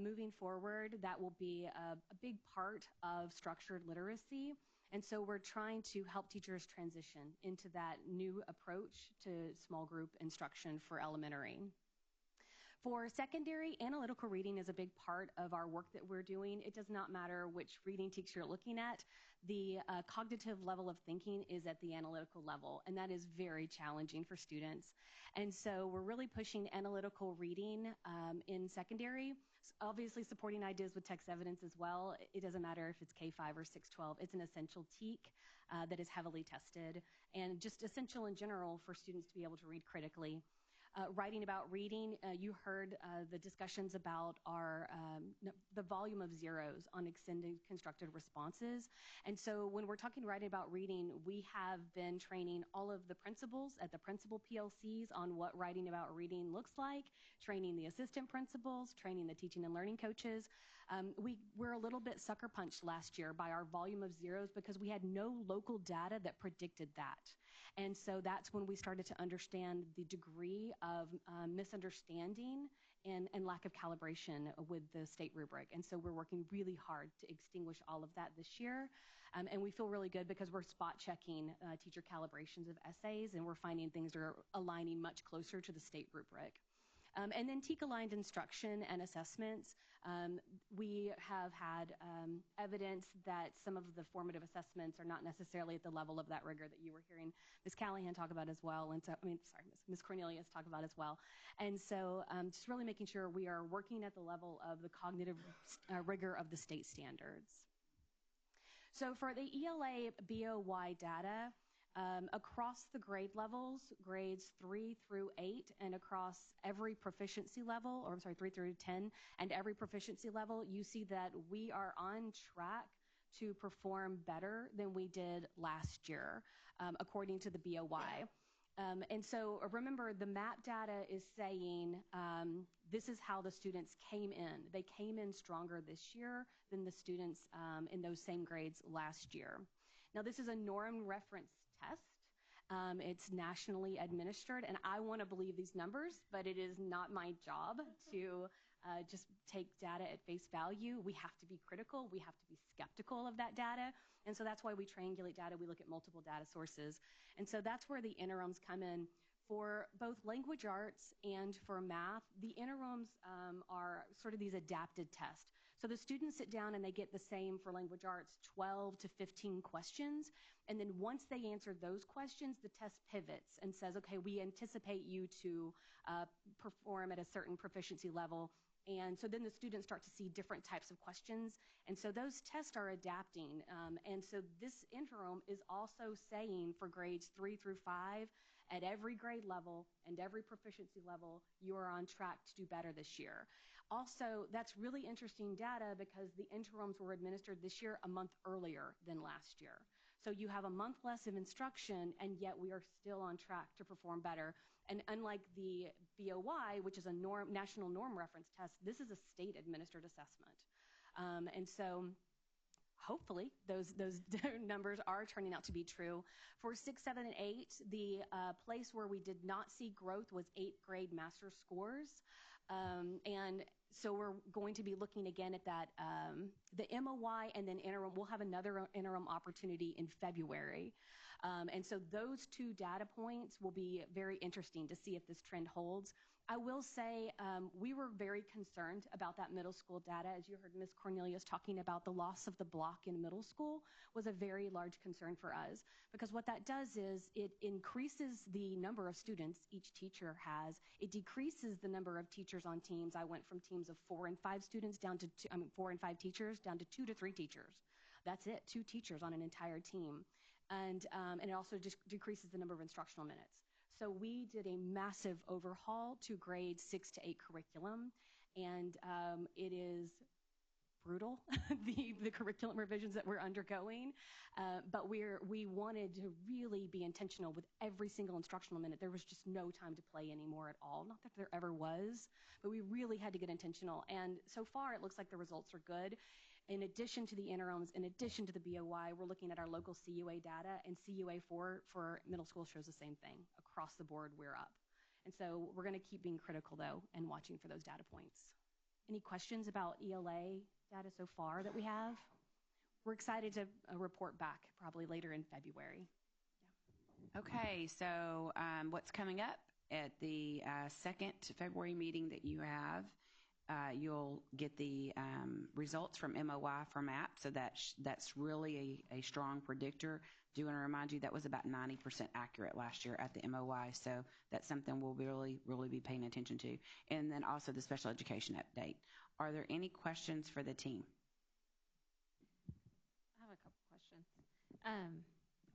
Moving forward, that will be a big part of structured literacy. And so we're trying to help teachers transition into that new approach to small group instruction for elementary. For secondary, analytical reading is a big part of our work that we're doing. It does not matter which reading text you're looking at. The cognitive level of thinking is at the analytical level, and that is very challenging for students. And so we're really pushing analytical reading in secondary, obviously supporting ideas with text evidence as well. It doesn't matter if it's K5 or 612. It's an essential TEK that is heavily tested and just essential in general for students to be able to read critically. Writing about reading, you heard the discussions about the volume of zeros on extended constructed responses. And so when we're talking writing about reading, we have been training all of the principals at the principal PLCs on what writing about reading looks like, training the assistant principals, training the teaching and learning coaches. We were a little bit sucker punched last year by our volume of zeros because we had no local data that predicted that. And so that's when we started to understand the degree of misunderstanding and lack of calibration with the state rubric. And so we're working really hard to extinguish all of that this year. And we feel really good because we're spot checking teacher calibrations of essays, and we're finding things are aligning much closer to the state rubric. And then TEAC-aligned instruction and assessments. We have had evidence that some of the formative assessments are not necessarily at the level of that rigor that you were hearing Ms. Callahan talk about as well, and so, Ms. Cornelius talk about as well. And so just really making sure we are working at the level of the cognitive rigor of the state standards. So for the ELA BOY data, across the grade levels, grades 3 through 8, and across every proficiency level, or I'm sorry, 3 through 10, and every proficiency level, you see that we are on track to perform better than we did last year, according to the BOY. And so remember, the MAP data is saying this is how the students came in. They came in stronger this year than the students in those same grades last year. Now, this is a norm reference test. It's nationally administered, and I want to believe these numbers, but it is not my job to just take data at face value. We have to be critical. We have to be skeptical of that data, and so that's why we triangulate data. We look at multiple data sources, and so that's where the interims come in. For both language arts and for math, the interims are sort of these adapted tests. So the students sit down and they get the same for language arts, 12 to 15 questions. And then once they answer those questions, the test pivots and says, okay, we anticipate you to perform at a certain proficiency level. And so then the students start to see different types of questions. And so those tests are adapting. And so this interim is also saying for grades 3 through 5, at every grade level and every proficiency level, you are on track to do better this year. Also, that's really interesting data because the interims were administered this year a month earlier than last year. So you have a month less of instruction, and yet we are still on track to perform better. And unlike the BOY, which is a national norm reference test, this is a state-administered assessment. And so hopefully those numbers are turning out to be true. For 6, 7, and 8, the place where we did not see growth was 8th grade master scores. And so we're going to be looking again at that, the MOY and then interim. We'll have another interim opportunity in February. And so those two data points will be very interesting to see if this trend holds. I will say we were very concerned about that middle school data. As you heard Ms. Cornelius talking about, the loss of the block in middle school was a very large concern for us, because what that does is it increases the number of students each teacher has. It decreases the number of teachers on teams. I went from teams of 4 and 5 students down to 4 and 5 teachers down to 2 to 3 teachers. That's it, 2 teachers on an entire team. And it also just decreases the number of instructional minutes. So we did a massive overhaul to grades 6 to 8 curriculum, and it is brutal, the curriculum revisions that we're undergoing, but we wanted to really be intentional with every single instructional minute. There was just no time to play anymore at all. Not that there ever was, but we really had to get intentional, and so far it looks like the results are good. In addition to the interims, in addition to the BOY, we're looking at our local CUA data, and CUA 4 for middle school shows the same thing. Across the board, we're up. And so we're going to keep being critical, though, and watching for those data points. Any questions about ELA data so far that we have? We're excited to report back probably later in February. Yeah. Okay, so what's coming up at the 2nd February meeting that you have? You'll get the results from MOY for MAP, so that's really a strong predictor. Do want to remind you that was about 90% accurate last year at the MOY, so that's something we'll really be paying attention to. And then also the special education update. Are there any questions for the team? I have a couple questions.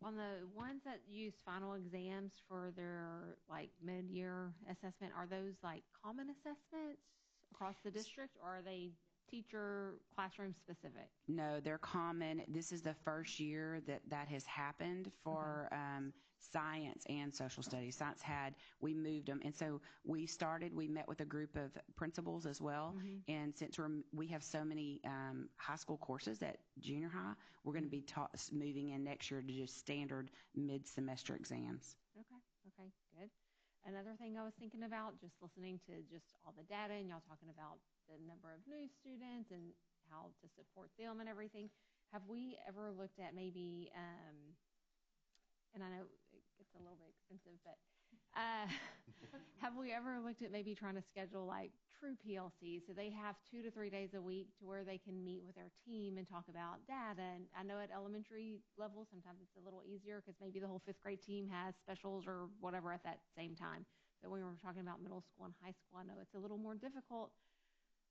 On the ones that use final exams for their like mid-year assessment, are those like common assessments across the district, or are they teacher classroom specific? No, they're common. This is the first year that that has happened for science and social studies. Science we moved them. And so we met with a group of principals as well. And since we have so many high school courses at junior high, we're going to be moving in next year to just standard mid-semester exams. Okay, good. Another thing I was thinking about, just listening to just all the data and y'all talking about the number of new students and how to support them and everything. Have we ever looked at maybe, and I know it's a little bit expensive, but have we ever looked at maybe trying to schedule like true PLCs so they have 2 to 3 days a week to where they can meet with their team and talk about data? And I know at elementary level sometimes it's a little easier because maybe the whole 5th grade team has specials or whatever at that same time. But when we're talking about middle school and high school, I know it's a little more difficult,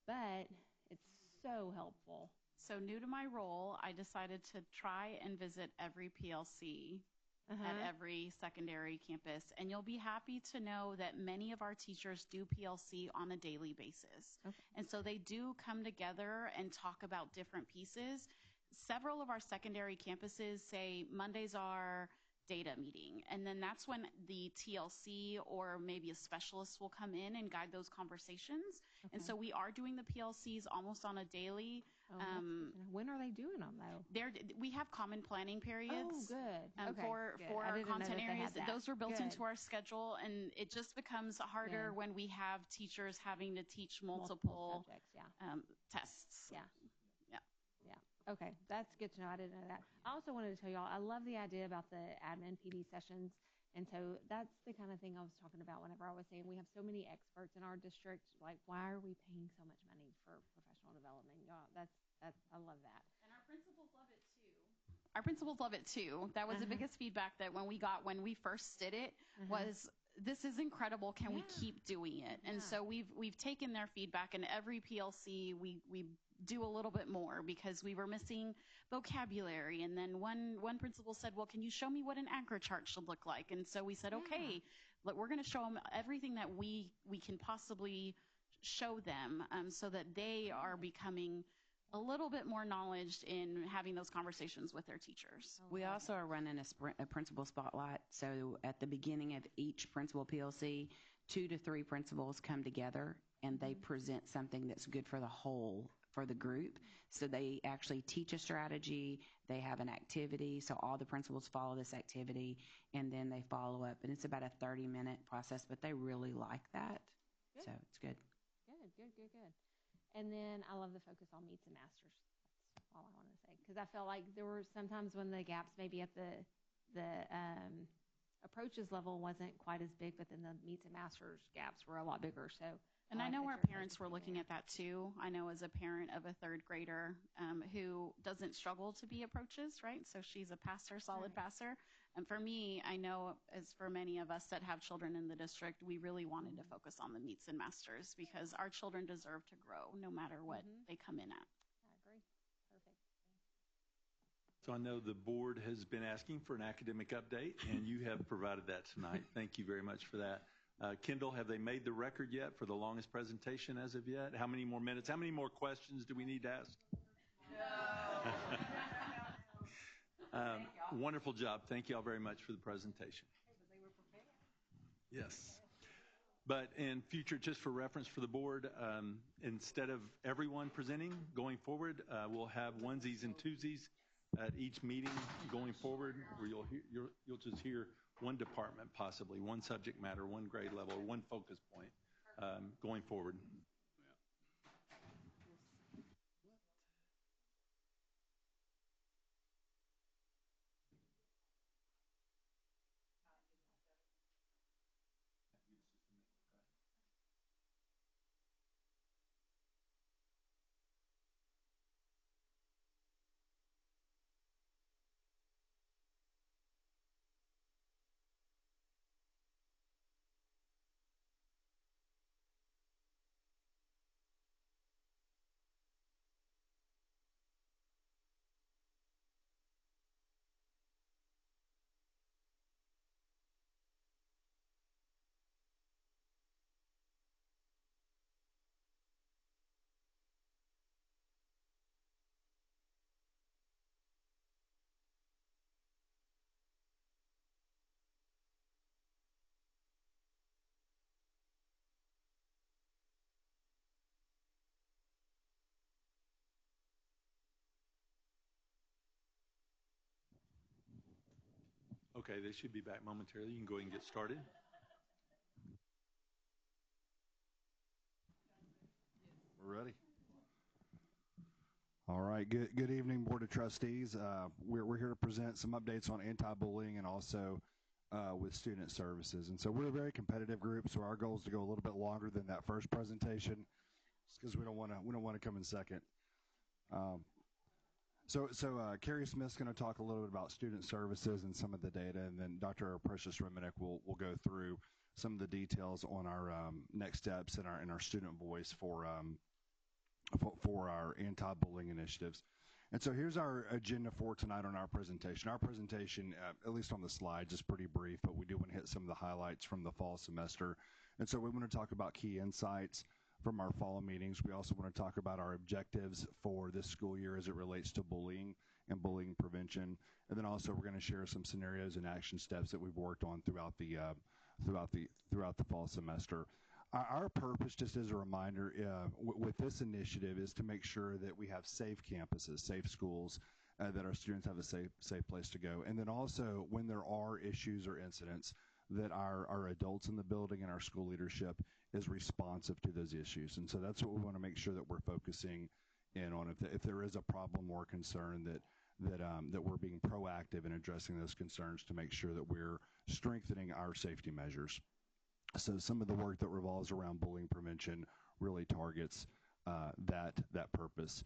but it's so helpful. So new to my role, I decided to try and visit every PLC at every secondary campus. And you'll be happy to know that many of our teachers do PLC on a daily basis. And so they do come together and talk about different pieces. Several of our secondary campuses say Mondays are data meeting. And then that's when the TLC or maybe a specialist will come in and guide those conversations. And so we are doing the PLCs almost on a daily. When are they doing them though? We have common planning periods. Oh, good. For our content areas. Those were built into our schedule, and it just becomes harder when we have teachers having to teach multiple subjects, tests. Okay, that's good to know. I didn't know that. I also wanted to tell y'all, I love the idea about the admin PD sessions. And so that's the kind of thing I was talking about whenever I was saying we have so many experts in our district. Like, why are we paying so much money for professional development? Y'all, I love that. And our principals love it too. Our principals love it too. That was the biggest feedback that when we first did it was, this is incredible. Can we keep doing it? And so we've taken their feedback, and every PLC we do a little bit more because we were missing vocabulary. And then one principal said, well, can you show me what an AgriChart should look like? And so we said, okay, look, we're going to show them everything that we can possibly show them so that they are becoming a little bit more knowledge in having those conversations with their teachers. We also are running a principal spotlight. So at the beginning of each principal PLC, 2 to 3 principals come together and they present something that's good for the whole, for the group. So they actually teach a strategy, they have an activity, so all the principals follow this activity, and then they follow up. And it's about a 30-minute process, but they really like that. So it's good. Good. And then I love the focus on meets and masters. That's all I want to say. Because I felt like there were sometimes when the gaps maybe at the approaches level wasn't quite as big, but then the meets and masters gaps were a lot bigger. So. And I know our parents were looking at that too. I know as a parent of a 3rd grader who doesn't struggle to be approaches, right? So she's a passer, solid passer. And for me, I know as for many of us that have children in the district, we really wanted to focus on the meets and masters because our children deserve to grow no matter what they come in at. I agree. Perfect. So I know the board has been asking for an academic update, and you have provided that tonight. Thank you very much for that. Kendall, have they made the record yet for the longest presentation as of yet? How many more minutes? How many more questions do we need to ask? No. Wonderful job. Thank you all very much for the presentation. Yes. But in future, just for reference for the board, instead of everyone presenting going forward, we'll have onesies and twosies at each meeting going forward, where you'll just hear one department, possibly one subject matter, one grade level, or one focus point going forward. Okay, they should be back momentarily. You can go ahead and get started. We're ready. All right. Good evening, Board of Trustees. We're here to present some updates on anti-bullying and also with student services. And so we're a very competitive group, so our goal is to go a little bit longer than that first presentation, because we don't want to come in second. So Carrie Smith's going to talk a little bit about student services and some of the data, and then Dr. Precious Reminick will go through some of the details on our next steps in our student voice for our anti-bullying initiatives. And so here's our agenda for tonight on our presentation. Our presentation, at least on the slides, is pretty brief, but we do want to hit some of the highlights from the fall semester. And so we want to talk about key insights from our fall meetings. We also want to talk about our objectives for this school year as it relates to bullying and bullying prevention. And then also we're going to share some scenarios and action steps that we've worked on throughout the fall semester. Our purpose, just as a reminder, with this initiative is to make sure that we have safe campuses, safe schools, that our students have a safe place to go. And then also, when there are issues or incidents, that our adults in the building and our school leadership is responsive to those issues. And so that's what we want to make sure that we're focusing in on. If there is a problem or concern, that we're being proactive in addressing those concerns to make sure that we're strengthening our safety measures. So some of the work that revolves around bullying prevention really targets that purpose.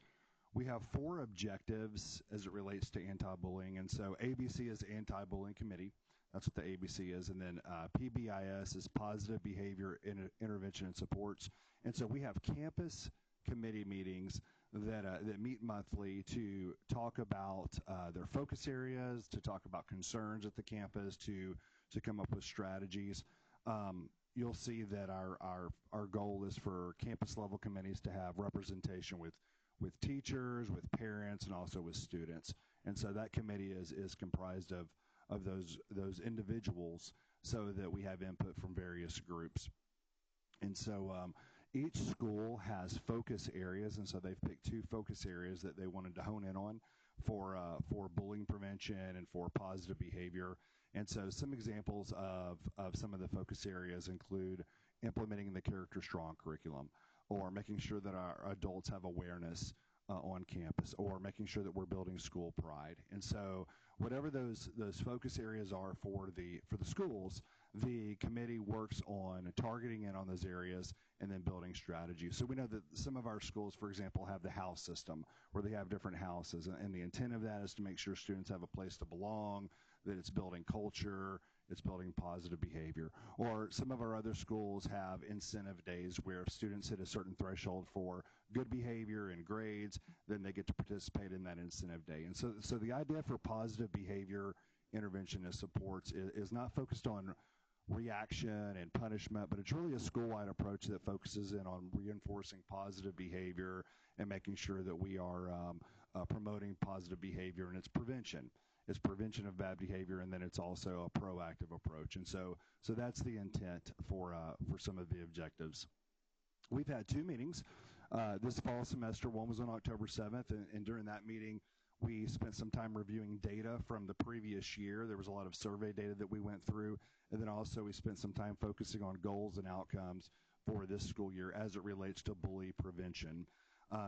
We have 4 objectives as it relates to anti-bullying, and so ABC is Anti-Bullying Committee. That's what the ABC is, and then PBIS is Positive Behavior Intervention and Supports. And so we have campus committee meetings that meet monthly to talk about their focus areas, to talk about concerns at the campus, to come up with strategies. You'll see that our goal is for campus level committees to have representation with teachers, with parents, and also with students. And so that committee is comprised of those individuals, so that we have input from various groups. And so each school has focus areas, and so they've picked 2 focus areas that they wanted to hone in on for bullying prevention and for positive behavior. And so some examples of some of the focus areas include implementing the Character Strong curriculum, or making sure that our adults have awareness on campus, or making sure that we're building school pride. And so whatever those focus areas are for the schools, the committee works on targeting in on those areas and then building strategies. So we know that some of our schools, for example, have the house system, where they have different houses, and the intent of that is to make sure students have a place to belong, that it's building culture, it's building positive behavior. Or some of our other schools have incentive days where if students hit a certain threshold for good behavior and grades, then they get to participate in that incentive day. And so the idea for positive behavior intervention and supports is not focused on reaction and punishment, but it's really a school-wide approach that focuses in on reinforcing positive behavior and making sure that we are promoting positive behavior, and it's prevention. It's prevention of bad behavior, and then it's also a proactive approach. And so that's the intent for some of the objectives. We've had 2 meetings this fall semester. One was on October 7th, and during that meeting, we spent some time reviewing data from the previous year. There was a lot of survey data that we went through, and then also we spent some time focusing on goals and outcomes for this school year as it relates to bully prevention.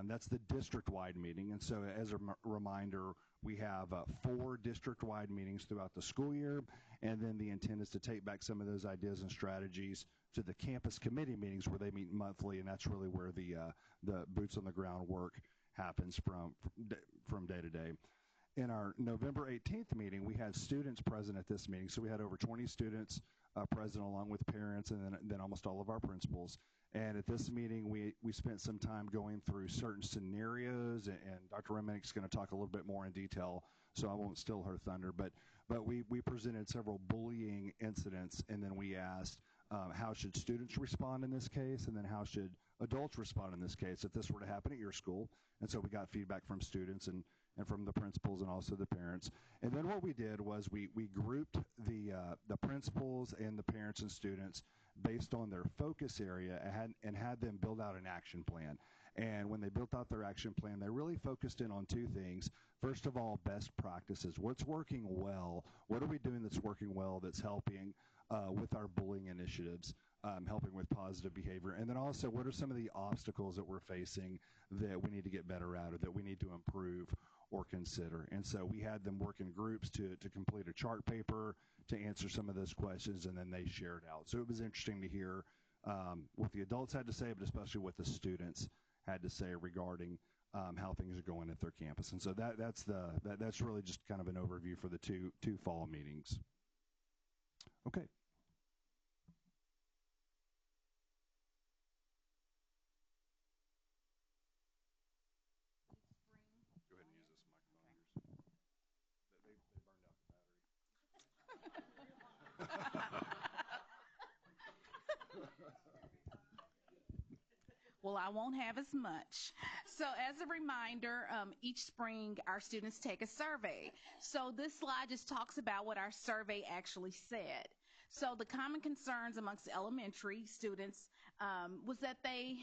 That's the district-wide meeting, and so as a reminder, we have 4 district-wide meetings throughout the school year, and then the intent is to take back some of those ideas and strategies to the campus committee meetings, where they meet monthly, and that's really where the boots on the ground work happens from day to day. In our November 18th meeting, we had students present at this meeting, so we had over 20 students present, along with parents, and then almost all of our principals. And at this meeting, we spent some time going through certain scenarios, and Dr. Reminick's going to talk a little bit more in detail, so I won't steal her thunder. But we presented several bullying incidents, and then we asked how should students respond in this case, and then how should adults respond in this case if this were to happen at your school. And so we got feedback from students and from the principals and also the parents. And then what we did was we grouped the principals and the parents and students based on their focus area and had them build out an action plan. And when they built out their action plan, they really focused in on two things. First of all, best practices. What's working well? What are we doing that's working well that's helping with our bullying initiatives, helping with positive behavior? And then also, what are some of the obstacles that we're facing that we need to get better at or that we need to improve or consider? And so we had them work in groups to complete a chart paper to answer some of those questions, and then they shared out. So it was interesting to hear what the adults had to say, but especially what the students had to say regarding how things are going at their campus. And so that's really just kind of an overview for the two fall meetings. Okay. Go ahead and use this microphone of yours. They burned out the battery. Well, I won't have as much. So as a reminder, each spring our students take a survey. So this slide just talks about what our survey actually said. So the common concerns amongst elementary students was that they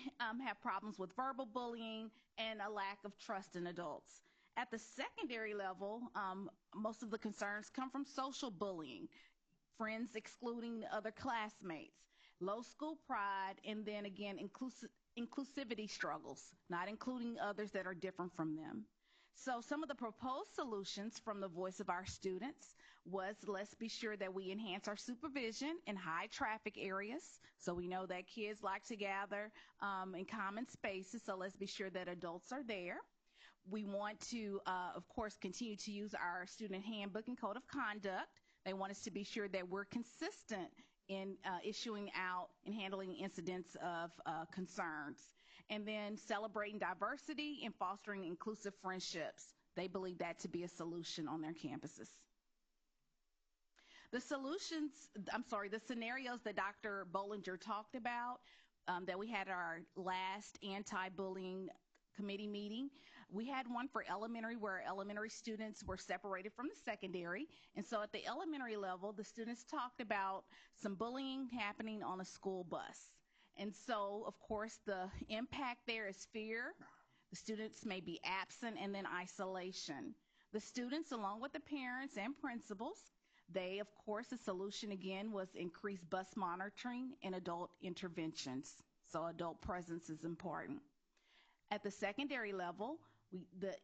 have problems with verbal bullying and a lack of trust in adults. At the secondary level, most of the concerns come from social bullying, friends excluding other classmates, low school pride, and then again, inclusivity struggles, not including others that are different from them. So some of the proposed solutions from the voice of our students was, let's be sure that we enhance our supervision in high traffic areas. So we know that kids like to gather in common spaces, so let's be sure that adults are there. We want to, of course, continue to use our student handbook and code of conduct. They want us to be sure that we're consistent in issuing out and handling incidents of concerns. And then celebrating diversity and fostering inclusive friendships. They believe that to be a solution on their campuses. The scenarios that Dr. Bollinger talked about that we had at our last anti-bullying committee meeting. We had one for elementary where elementary students were separated from the secondary. And so at the elementary level, the students talked about some bullying happening on a school bus. And so, of course, the impact there is fear. The students may be absent, and then isolation. The students, along with the parents and principals, they, of course, the solution again was increased bus monitoring and adult interventions. So adult presence is important. At the secondary level, the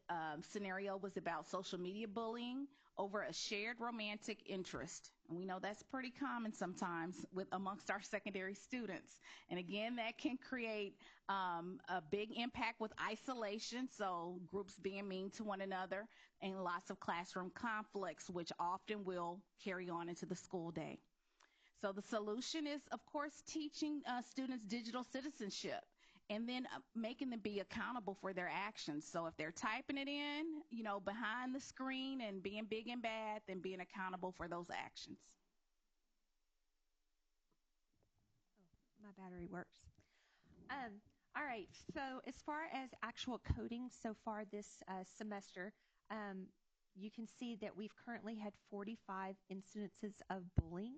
scenario was about social media bullying over a shared romantic interest. And we know that's pretty common sometimes amongst our secondary students. And again, that can create a big impact with isolation, so groups being mean to one another, and lots of classroom conflicts, which often will carry on into the school day. So the solution is, of course, teaching students digital citizenship. And then making them be accountable for their actions. So if they're typing it in, behind the screen and being big and bad, then being accountable for those actions. My battery works. All right, so as far as actual coding so far this semester, you can see that we've currently had 45 incidences of bullying.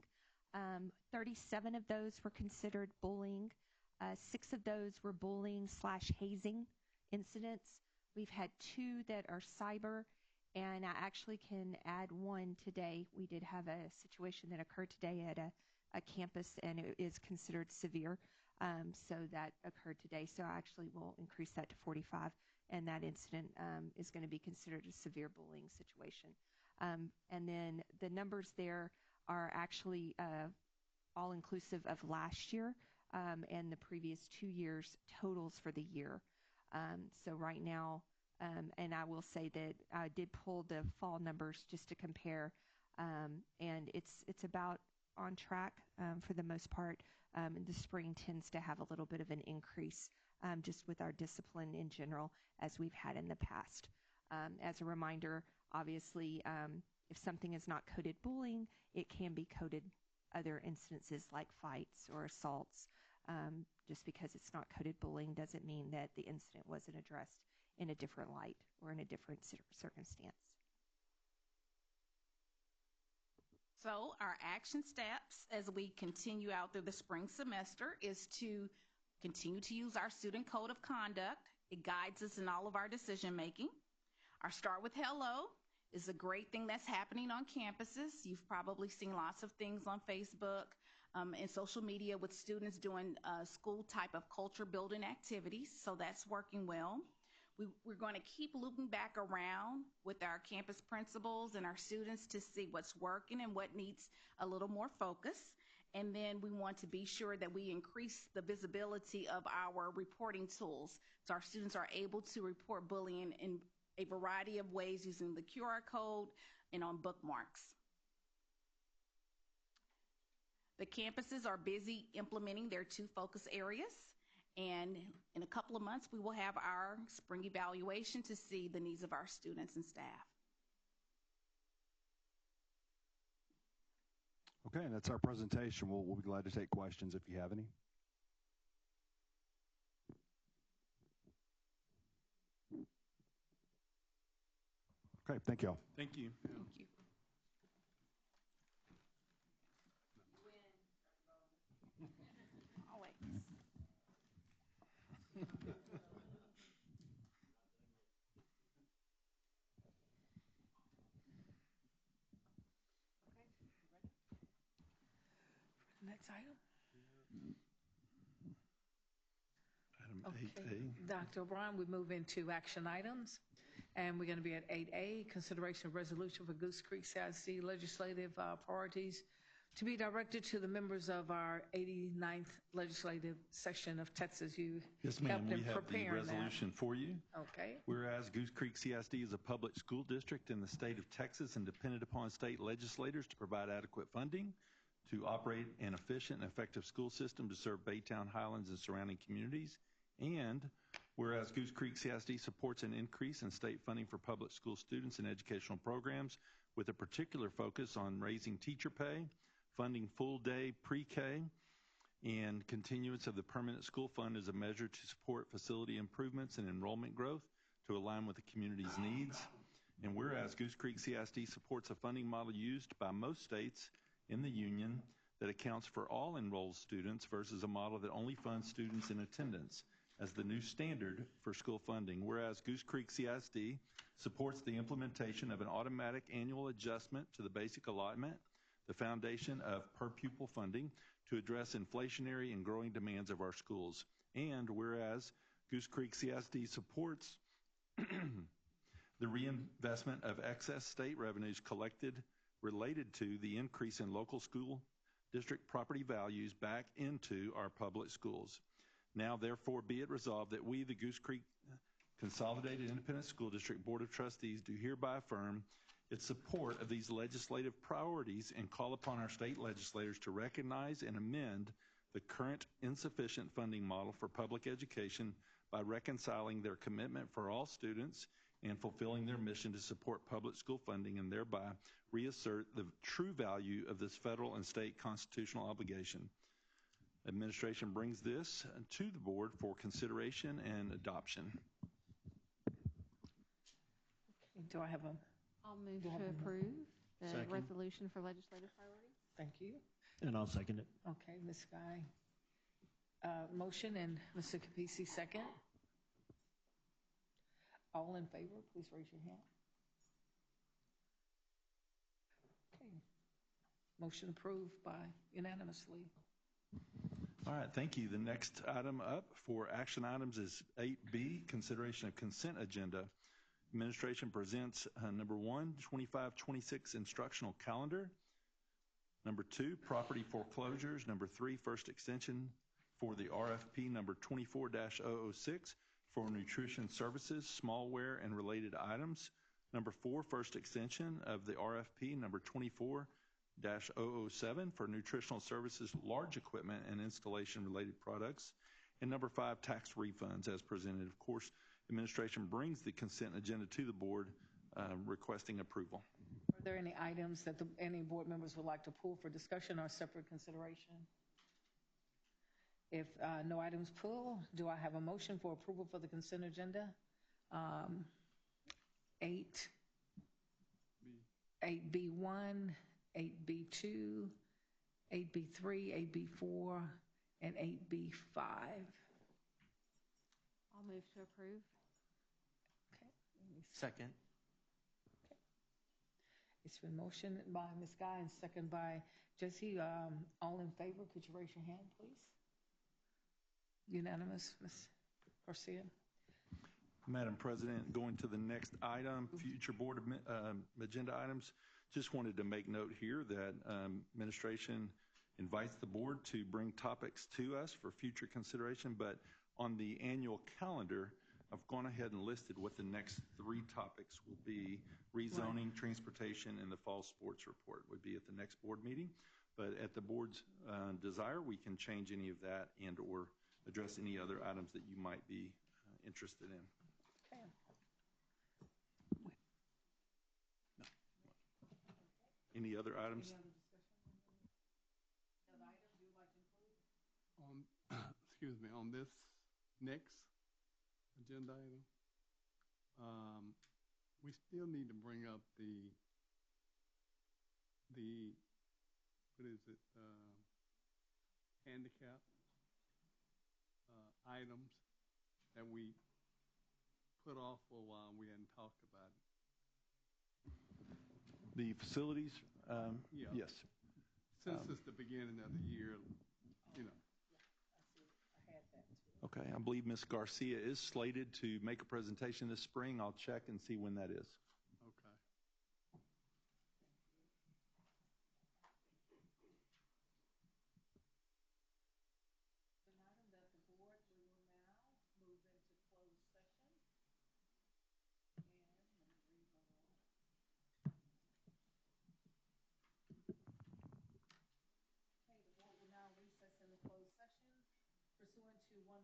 37 of those were considered bullying. 6 of those were bullying/hazing incidents. We've had 2 that are cyber, and I actually can add 1 today. We did have a situation that occurred today at a campus, and it is considered severe. So that occurred today. So I actually will increase that to 45, and that incident is going to be considered a severe bullying situation. And then the numbers there are actually all inclusive of last year. And the previous 2 years totals for the year. So right now, and I will say that I did pull the fall numbers just to compare, and it's about on track for the most part. The spring tends to have a little bit of an increase just with our discipline in general as we've had in the past. As a reminder, obviously, if something is not coded bullying, it can be coded other incidences like fights or assaults. Just because it's not coded bullying doesn't mean that the incident wasn't addressed in a different light or in a different circumstance. So our action steps as we continue out through the spring semester is to continue to use our student code of conduct It guides us in all of our decision making. Our Start with Hello is a great thing that's happening on campuses. You've probably seen lots of things on Facebook and social media with students doing school type of culture building activities, so that's working well. We're going to keep looping back around with our campus principals and our students to see what's working and what needs a little more focus. And then we want to be sure that we increase the visibility of our reporting tools so our students are able to report bullying in a variety of ways using the QR code and on bookmarks. The campuses are busy implementing their 2 focus areas. And in a couple of months, we will have our spring evaluation to see the needs of our students and staff. Okay, and that's our presentation. We'll be glad to take questions if you have any. Okay, thank you all. Thank you. Thank you. Always. Next item. Item 8A. Dr. O'Brien, we move into action items. And we're going to be at 8A, consideration of resolution for Goose Creek CISD legislative priorities to be directed to the members of our 89th legislative session of Texas. You Yes, ma'am. helped in We have the preparing resolution for you. Okay. Whereas Goose Creek CISD is a public school district in the state of Texas and dependent upon state legislators to provide adequate funding to operate an efficient and effective school system to serve Baytown, Highlands, and surrounding communities. And whereas Goose Creek CISD supports an increase in state funding for public school students and educational programs with a particular focus on raising teacher pay, funding full-day pre-K, and continuance of the permanent school fund as a measure to support facility improvements and enrollment growth to align with the community's needs. And whereas Goose Creek CISD supports a funding model used by most states in the union that accounts for all enrolled students versus a model that only funds students in attendance as the new standard for school funding. Whereas Goose Creek CISD supports the implementation of an automatic annual adjustment to the basic allotment, the foundation of per pupil funding to address inflationary and growing demands of our schools. And whereas Goose Creek CISD supports the reinvestment of excess state revenues collected related to the increase in local school district property values back into our public schools. Now, therefore, be it resolved that we, the Goose Creek Consolidated Independent School District Board of Trustees, do hereby affirm its support of these legislative priorities and call upon our state legislators to recognize and amend the current insufficient funding model for public education by reconciling their commitment for all students and fulfilling their mission to support public school funding and thereby reassert the true value of this federal and state constitutional obligation. Administration brings this to the board for consideration and adoption. Okay, do I have a... I'll move to approve the Second. resolution for legislative priorities. Thank you. And I'll second it. Okay, Ms. Guy. Motion and Mr. Capisi second. All in favor, please raise your hand. Okay. Motion approved by unanimously. All right, thank you. The next item up for action items is 8B, consideration of consent agenda. Administration presents number 1, 25-26 instructional calendar. Number 2, property foreclosures. Number 3, first extension for the RFP number 24-006 for nutrition services, smallware, and related items. Number 4, first extension of the RFP number 24-007 for nutritional services, large equipment, and installation-related products. And number 5, tax refunds as presented. Of course, administration brings the consent agenda to the board requesting approval. Are there any items that any board members would like to pull for discussion or separate consideration? If no items pull, do I have a motion for approval for the consent agenda? 8B1, 8B2, 8B3, 8B4, and 8B5. I'll move to approve. Okay. Second. It's been motioned by Ms. Guy and second by Jesse. All in favor, could you raise your hand, please? Unanimous, Ms. Garcia. Madam President, going to the next item, future board agenda items, just wanted to make note here that administration invites the board to bring topics to us for future consideration, but on the annual calendar, I've gone ahead and listed what the next 3 topics will be. Rezoning, transportation, and the fall sports report would be at the next board meeting. But at the board's desire, we can change any of that and or address any other items that you might be interested in. Okay. Any other items? On, excuse me, on this next agenda item, we still need to bring up the what is it, handicap items that we put off for a while and we hadn't talked about it. The facilities? Yeah. Yes. Since it's the beginning of the year, you know. Okay, I believe Ms. Garcia is slated to make a presentation this spring. I'll check and see when that is. Okay.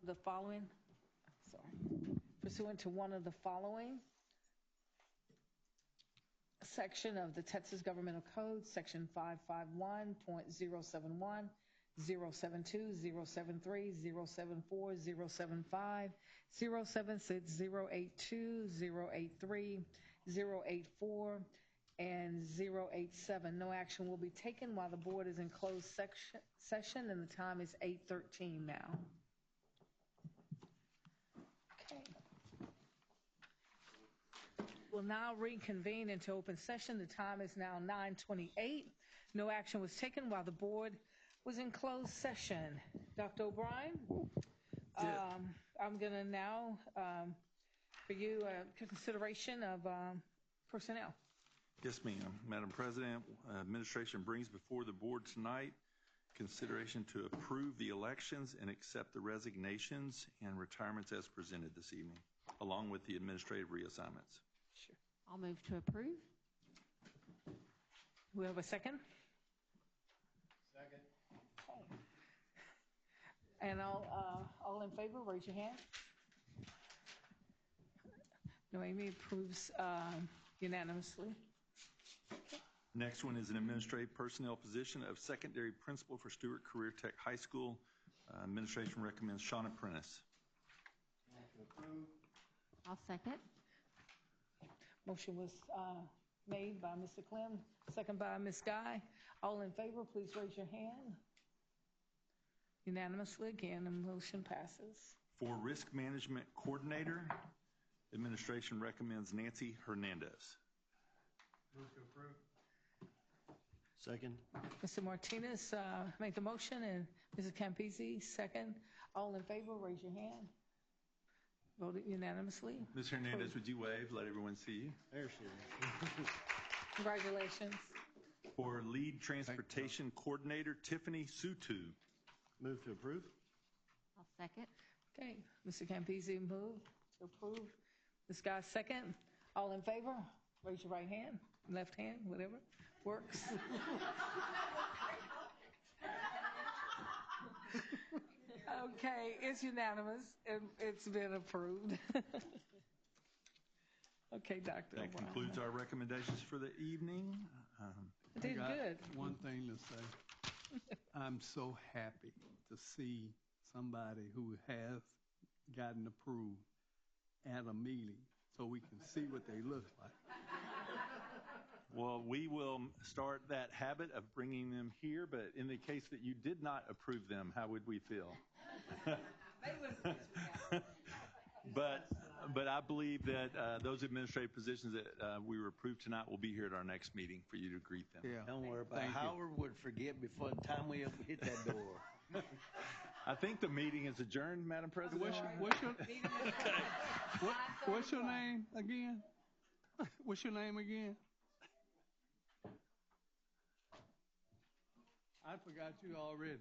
The following, pursuant to one of the following section of the Texas Governmental Code, section 551.071, 072, 073, 074, 075, 076, 082, 083, 084, and 087. No action will be taken while the board is in closed session, and the time is 8:13 now. We'll now reconvene into open session. The time is now 9:28. No action was taken while the board was in closed session. Dr. O'Brien, I'm going to now, for you, consideration of personnel. Yes, ma'am. Madam President, administration brings before the board tonight consideration to approve the elections and accept the resignations and retirements as presented this evening, along with the administrative reassignments. Sure. I'll move to approve. We have a second? Second. Okay. And all in favor, raise your hand. Noemi approves unanimously. Next one is an administrative personnel position of secondary principal for Stewart Career Tech High School. Administration recommends Shauna Prentice. I'll second. Motion was made by Mr. Clem, second by Ms. Guy. All in favor, please raise your hand. Unanimously, again, the motion passes. For Risk Management Coordinator, administration recommends Nancy Hernandez. Move to approve. Second. Mr. Martinez made the motion, and Mrs. Campisi, second. All in favor, raise your hand. Voted unanimously. Ms. Hernandez, would you wave? Let everyone see you. There she is. Congratulations. For Lead Transportation Coordinator, Tiffany Sutu. Move to approve. I'll second. Okay, Mr. Campisi moved to approve. Ms. Guy, second. All in favor, raise your right hand, left hand, whatever works. Okay, it's unanimous, and it's been approved. Okay, Dr. That concludes our recommendations for the evening. Did good. One thing to say. I'm so happy to see somebody who has gotten approved at a meeting so we can see what they look like. Well, we will start that habit of bringing them here, but in the case that you did not approve them, how would we feel? But I believe that those administrative positions that we were approved tonight will be here at our next meeting for you to greet them. Yeah. Don't worry about it. Howard would forget before the time we hit that door. I think the meeting is adjourned, Madam President. What's your name again? What's your name again? I forgot you already.